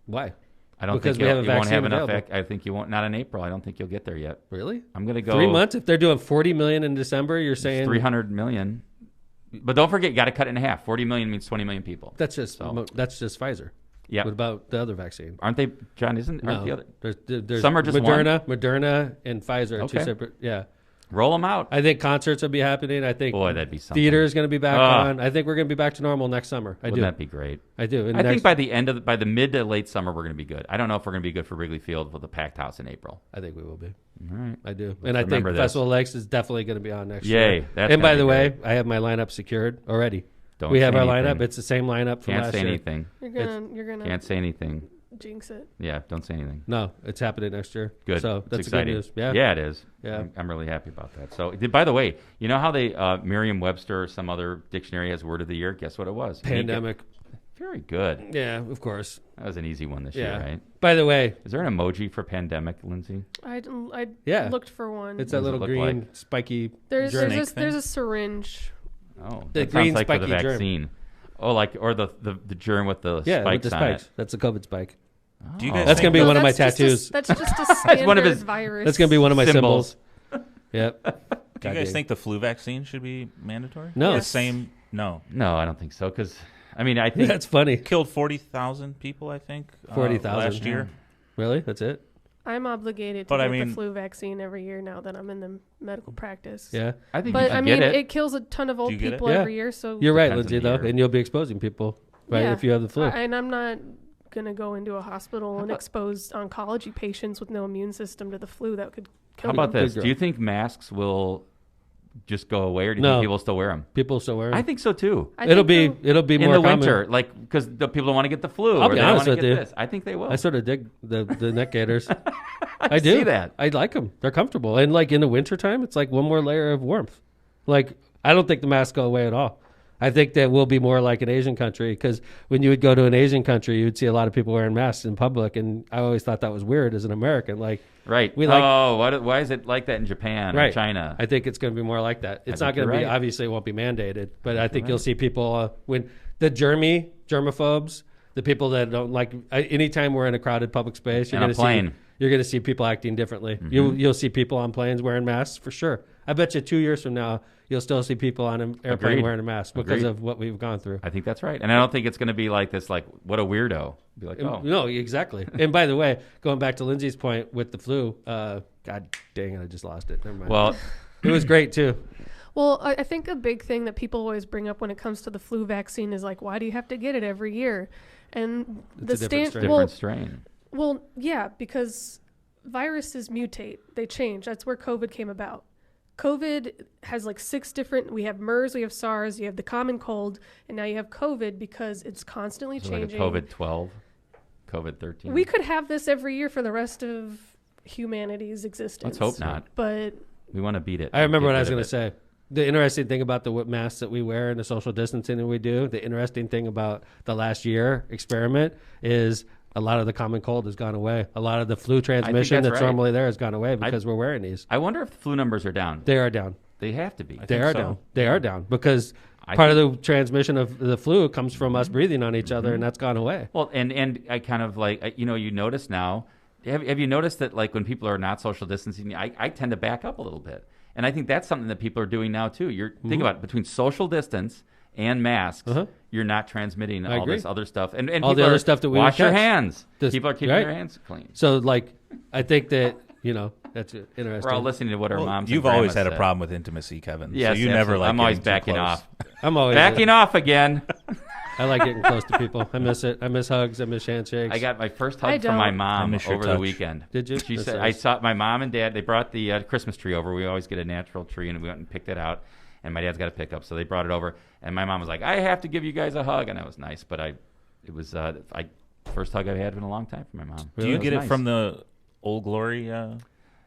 Why? I don't think you won't have enough. I think you won't. Not in April. I don't think you'll get there yet. Really? I'm gonna go 3 months. If they're doing $40 million in December, you're saying 300 million. But don't forget, you got to cut it in half. 40 million means 20 million people. That's just Pfizer. Yeah. What about the other vaccine? Aren't they, John? Aren't the other? There's some are just Moderna and Pfizer are two separate. Yeah. Roll them out. I think concerts will be happening. I think that'd be something. Theater is going to be back on. I think we're going to be back to normal next summer. Wouldn't that be great? I do. And I think by the mid to late summer, we're going to be good. I don't know if we're going to be good for Wrigley Field with a packed house in April. I think we will be. All right. I do. And I think Festival of Lakes is definitely going to be on next year. Yay. And by the way, I have my lineup secured already. We have our lineup. It's the same lineup from last year. Can't say anything. You're gonna Can't say anything. Jinx it. Yeah, don't say anything. No, it's happening next year. Good. So that's exciting. Good news. Yeah, it is. Yeah, I'm really happy about that. So, by the way, you know how they Merriam-Webster or some other dictionary has word of the year? Guess what it was? Pandemic. Very good. Yeah, of course. That was an easy one this year, right? By the way, is there an emoji for pandemic, Lindsay? I looked for one. It's that little green spiky. There's a syringe. Oh, that sounds like for the vaccine. Germ. Oh, or the germ with the spikes with the spikes. On it. That's the COVID spike. Oh. Do you guys that's going to be one of my tattoos. That's just a standard one of his virus. That's going to be one of my symbols. Yep. Do you guys think the flu vaccine should be mandatory? No. The same? No. No, I don't think so. Because, I think... That's funny. Killed 40,000 people, I think. 40,000. Last year. Really? That's it? I'm obligated to get the flu vaccine every year now that I'm in the medical practice. Yeah. I think it kills a ton of old people every year. So you're right, Lindsay, though. And you'll be exposing people, right, if you have the flu. And I'm not going to go into a hospital and expose oncology patients with no immune system to the flu that could kill them. How about this? Do you think masks will just go away, or do you think people still wear them? People still wear them. I think so too. It'll be in more in the winter, because the people don't want to get the flu. I'll be honest with you. This. I think they will. I sort of dig the neck gaiters. I do see that. I like them. They're comfortable, and in the wintertime, it's like one more layer of warmth. I don't think the masks go away at all. I think that we'll be more like an Asian country, because when you would go to an Asian country, you would see a lot of people wearing masks in public, and I always thought that was weird as an American. Right. Why is it like that in Japan or China? I think it's going to be more like that. It's not going to be, obviously it won't be mandated, but I think you'll see people, when the germaphobes, the people that don't like, anytime we're in a crowded public space, you're going to see people acting differently. Mm-hmm. You'll see people on planes wearing masks for sure. I bet you 2 years from now, you'll still see people on an airplane wearing a mask because of what we've gone through. I think that's right. And I don't think it's going to be like this, what a weirdo. Be like, oh. No, exactly. And by the way, going back to Lindsay's point with the flu, God dang it, I just lost it. Never mind. Well, it was great too. Well, I think a big thing that people always bring up when it comes to the flu vaccine is why do you have to get it every year? And it's a different strain. Well, yeah, because viruses mutate. They change. That's where COVID came about. COVID has 6 different, we have MERS, we have SARS, you have the common cold, and now you have COVID because it's constantly changing. COVID-12, COVID-13. We could have this every year for the rest of humanity's existence. Let's hope not. But we want to beat it. I remember what I was going to say. The interesting thing about the masks that we wear and the social distancing that we do, the interesting thing about the last year experiment is a lot of the common cold has gone away. A lot of the flu transmission that's normally there has gone away because we're wearing these. I wonder if the flu numbers are down. They are down. They have to be. They are down. They are down because part of the transmission of the flu comes from us breathing on each other, and that's gone away. Well, and I kind of you notice now, have you noticed that when people are not social distancing, I tend to back up a little bit. And I think that's something that people are doing now too. Think about it, between social distance and masks, you're not transmitting all this other stuff. And all the other stuff that we wash your hands. People are keeping their hands clean. So I think that, that's interesting. We're all listening to what our moms You've always had a problem with intimacy, Kevin. Yes, so you never I'm always backing off. I'm always backing off again. I like getting close to people. I miss it. I miss hugs. I miss handshakes. I got my first hug from my mom over the weekend. Did you? She said, I saw my mom and dad. They brought the Christmas tree over. We always get a natural tree, and we went and picked it out. And my dad's got a pickup, so they brought it over. And my mom was like, I have to give you guys a hug. And that was nice. But it was first hug I've had in a long time from my mom. Do you get it from the Old Glory?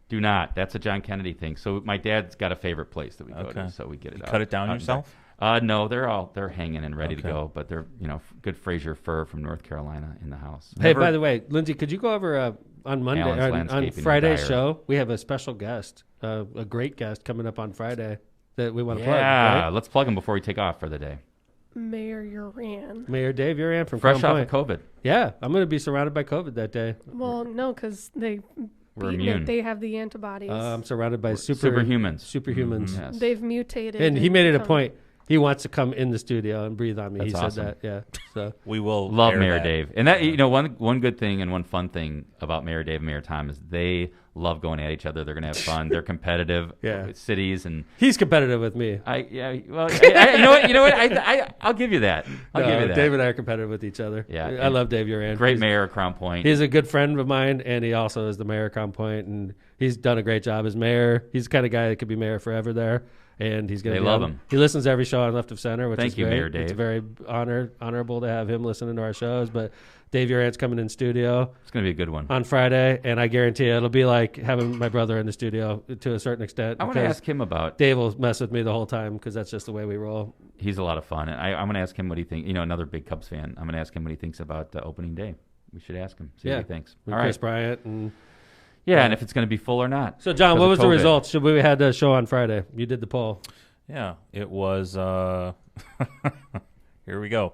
Do not. That's a John Kennedy thing. So my dad's got a favorite place that we go to, so we get it out. Cut it down yourself? No, they're hanging and ready to go, but they're good Fraser fir from North Carolina in the house. Hey, by the way, Lindsay, could you go over on Monday on Friday's show? We have a special guest, a great guest coming up on Friday that we want to plug. Yeah, right? Let's plug him before we take off for the day. Mayor Dave Uran from fresh Crown off of COVID. Yeah, I'm going to be surrounded by COVID that day. Well, no, because we're immune. They have the antibodies. I'm surrounded by superhumans. Superhumans. Yes. They've mutated. And he made it a point. He wants to come in the studio and breathe on me. That's he awesome. said that. Yeah. So we will love Mayor Dave. And that one good thing and one fun thing about Mayor Dave and Mayor Tom is they love going at each other. They're going to have fun. They're competitive with cities, and he's competitive with me. You know what? I'll give you that. I'll give you that. Dave and I are competitive with each other. Yeah, I love Dave Uran. Great mayor of Crown Point. He's a good friend of mine, and he also is the mayor of Crown Point, and he's done a great job as mayor. He's the kind of guy that could be mayor forever there. And he's going to. They love him. He listens to every show on Left of Center, which is great. Thank you, Mayor Dave. It's very honorable to have him listening to our shows. But Dave Uran's coming in studio. It's going to be a good one on Friday, and I guarantee you it'll be like having my brother in the studio to a certain extent. I want to ask him about. Dave will mess with me the whole time because that's just the way we roll. He's a lot of fun, and I'm going to ask him what he thinks. Another big Cubs fan. I'm going to ask him what he thinks about opening day. We should ask him. See what he thinks. All right, Chris Bryant and. Yeah, and if it's going to be full or not. So, John, what was the results? We had the show on Friday. You did the poll. Yeah, it was. Here we go.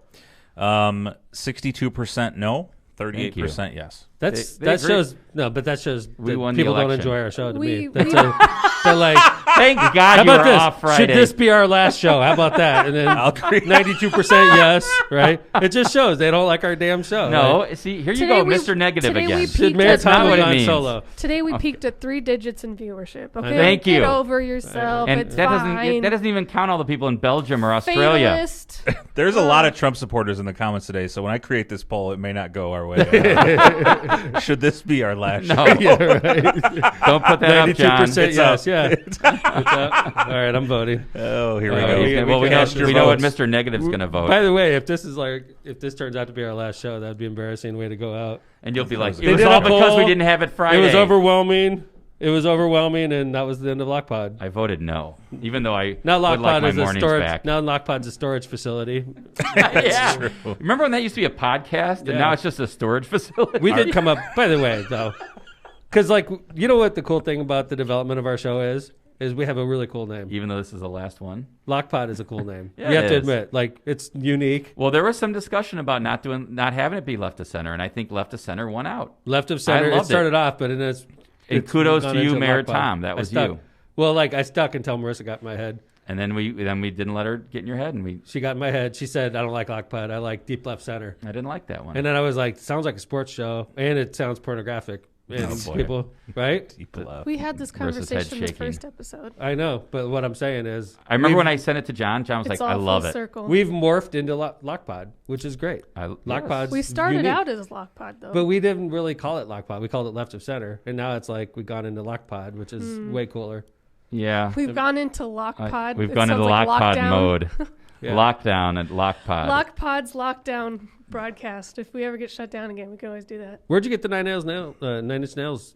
62% no, 38% yes. That shows people don't enjoy our show. To me, they're like, thank God you were off Friday. Should this be our last show? How about that? And then 92% yes, right? It just shows they don't like our damn show. No, right? See, here you go, Mr. Negative again. Should Mayor Tom have gone solo? Today we peaked at 3 digits in viewership. Okay, thank you. Get over yourself. And it's that fine. doesn't even count all the people in Belgium or Australia. Fatalist. There's a lot of Trump supporters in the comments today, so when I create this poll, it may not go our way. Should this be our last show? Yeah, right. Don't put that up, John. It's yes, yeah. It's up. All right, I'm voting. Oh, here we go. We know what Mr. Negative's going to vote. By the way, if this turns out to be our last show, that'd be an embarrassing way to go out. And you'll be like, it was all because we didn't have it Friday. It was overwhelming. And that was the end of LockPod. I voted no, even though I now would like my mornings storage. back. Now LockPod's a storage facility. Yeah, true. Remember when that used to be a podcast, and now it's just a storage facility? We did come up, by the way, though, because you know what the cool thing about the development of our show is we have a really cool name. Even though this is the last one, LockPod is a cool name. Yeah, you have to admit, it's unique. Well, there was some discussion about not having it be Left of Center, and I think Left of Center won out. Left of Center. It started off, but it's kudos to you, Mayor Tom. That was you. Well, I stuck until Marissa got in my head. And then we didn't let her get in your head, and she got in my head. She said, "I don't like LockPod. I like Deep Left Center." I didn't like that one. And then I was like, "Sounds like a sports show, and it sounds pornographic." People, right? We had this conversation in the first episode. I know, but what I'm saying is, I remember when I sent it to John. John was like, "I love it." Circle. We've morphed into LockPod, which is great. LockPod's we started unique. out as LockPod, though, but we didn't really call it LockPod. We called it Left of Center, and now it's like we've gone into LockPod, which is way cooler. Yeah, we've gone into LockPod. We've gone into LockPod mode. Lockdown and LockPod. LockPod's lockdown broadcast. If we ever get shut down again, we can always do that. Where'd you get the Nine Inch Nails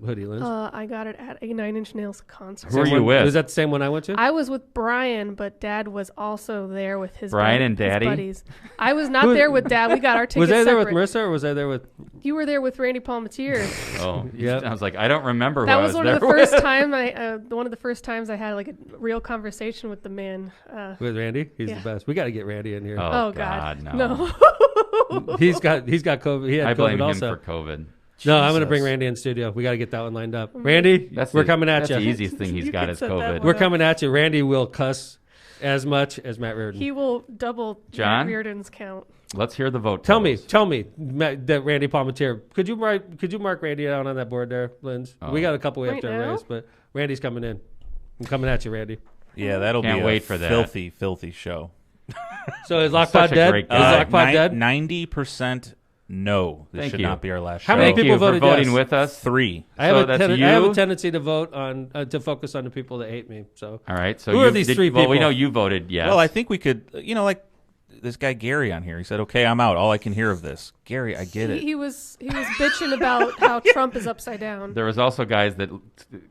hoodie, Liz? I got it at a 9 Inch Nails concert. Who are you with? Was that the same one I went to? I was with Brian, but Dad was also there with his Brian and Daddy buddies. I was not there with Dad. We got our tickets. Was I there separate. with Marissa, or was I there with? You were there with Randy Palmatier. Oh, yeah. I was like, I don't remember. That who was I was one there of the with. first time one of the first times I had a real conversation with the man. With Randy, he's the best. We got to get Randy in here. Oh God, no. He's got COVID. He had I blame COVID him also. for COVID. No, I'm going to bring Randy in studio. We got to get that one lined up. Randy, we're coming at you. That's the easiest thing he's got is COVID. We're coming at you. Randy will cuss as much as Matt Reardon. He will double Matt Reardon's count. Let's hear the vote. Tell me, that Randy Palmatier. Could you mark Randy out on that board there, Linz? We got a couple we have to erase, but Randy's coming in. I'm coming at you, Randy. Yeah, that'll Can't be wait for that. filthy show. So is LockPod dead? Is LockPod dead? 90% no. This should not be our last show. How many people voted for voting yes? with us? 3. I have a tendency to vote on to focus on the people that hate me. So all right. So who are these 3 people? Well, we know you voted yes. Well, I think we could. Like this guy Gary on here. He said, "Okay, I'm out. All I can hear of this." Gary, I get it. He was bitching about how Trump is upside down. There was also guys that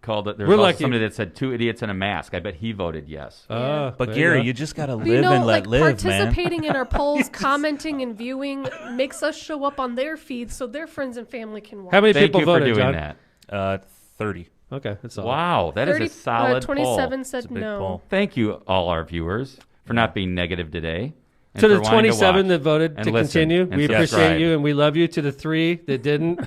called it. There was also somebody that said 2 idiots in a mask. I bet he voted yes. But Gary, you just gotta live and let live, participating in our polls, commenting and viewing makes us show up on their feeds so their friends and family can watch. How many people voted, for doing John? that? 30. Okay, that's all. Wow, that is a solid 27 poll. said no. Poll. Thank you, all our viewers, for not being negative today. To the 27 that voted to continue, we appreciate subscribe. you and we love you. To the 3 that didn't,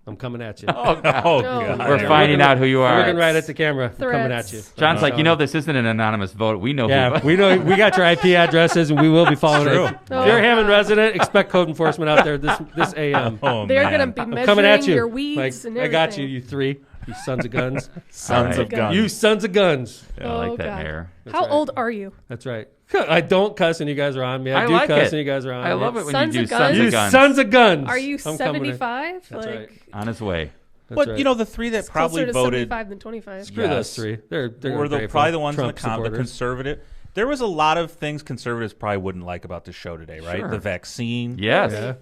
I'm coming at you. Oh, God. God. We're finding out who you are. Looking right at the camera. I'm coming at you. John's like, this isn't an anonymous vote. We know who. we know. We got your IP addresses, and we will be following it. If you're a Hammond resident, expect code enforcement out there this AM. They're going to be measuring your weeds and everything. I got you, you three. You sons of guns. Sons of guns. You sons of guns. Yeah, I like that, Mayor. How old are you? That's right. I don't cuss and you guys are on me. I do cuss and you guys are on me. I love it when sons you do of guns. sons of guns. You sons of guns. Are you 75? That's right. On his way. But the three that probably voted 75 than 25. Screw those three. They're probably the ones Trump in the conservative. There was a lot of things conservatives probably wouldn't like about the show today, right? Sure. The vaccine. Yes.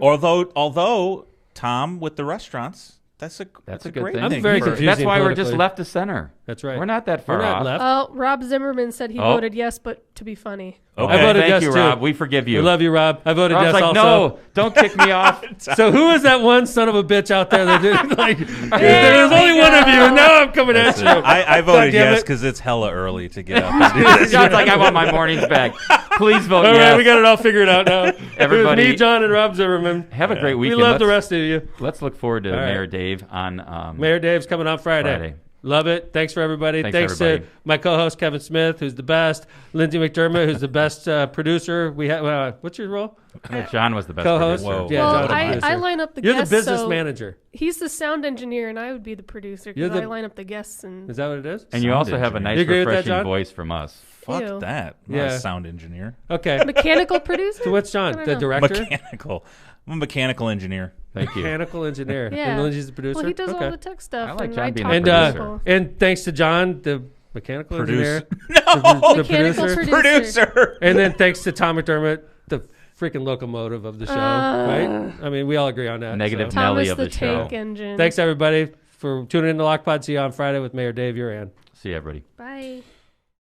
Although Tom with the restaurants. That's a good thing. I'm very confused. That's why we're just left to center. That's right. We're not that far off. Left. Rob Zimmerman said he voted yes, but to be funny. Okay. I voted Thank yes you, too. Rob. We forgive you. We love you, Rob. I voted Rob's yes like, also. no, don't kick me off. So who is that one son of a bitch out there that did there was only one of you, and now I'm coming at you. I voted yes because it's hella early to get up and do this. John's like, I want my mornings back. Please vote All yes. right, we got it all figured out now. Everybody, me, John, and Rob Zimmerman. Have a great weekend. We love the rest of you. Let's look forward to Mayor Dave on Mayor Dave's coming on Friday. Love it. Thanks for everybody. Thanks to my co-host Kevin Smith, who's the best. Lindsay McDermott, who's the best producer. We have. What's your role? John was the best co-host. producer. Yeah, well, I line up the You're guests. You're the business manager. He's the sound engineer, and I would be the producer because I line up the guests. Is that what it is? And you also have a nice, refreshing voice from us. Fuck that. I'm not a sound engineer. Okay. Mechanical producer? So what's John? The director? Mechanical. I'm a mechanical engineer. Thank you. Mechanical engineer. Yeah. And Lindsay's the producer? Well, he does all the tech stuff. I like John and being the producer. And thanks to John, the mechanical engineer. No! The producer. And then thanks to Tom McDermott, the freaking locomotive of the show, right? I mean, we all agree on that. Negative so. Nelly Thomas of the the show. tank engine. Thanks, everybody, for tuning in to Lockpod. See you on Friday with Mayor Dave. You're Ann. See you, everybody. Bye.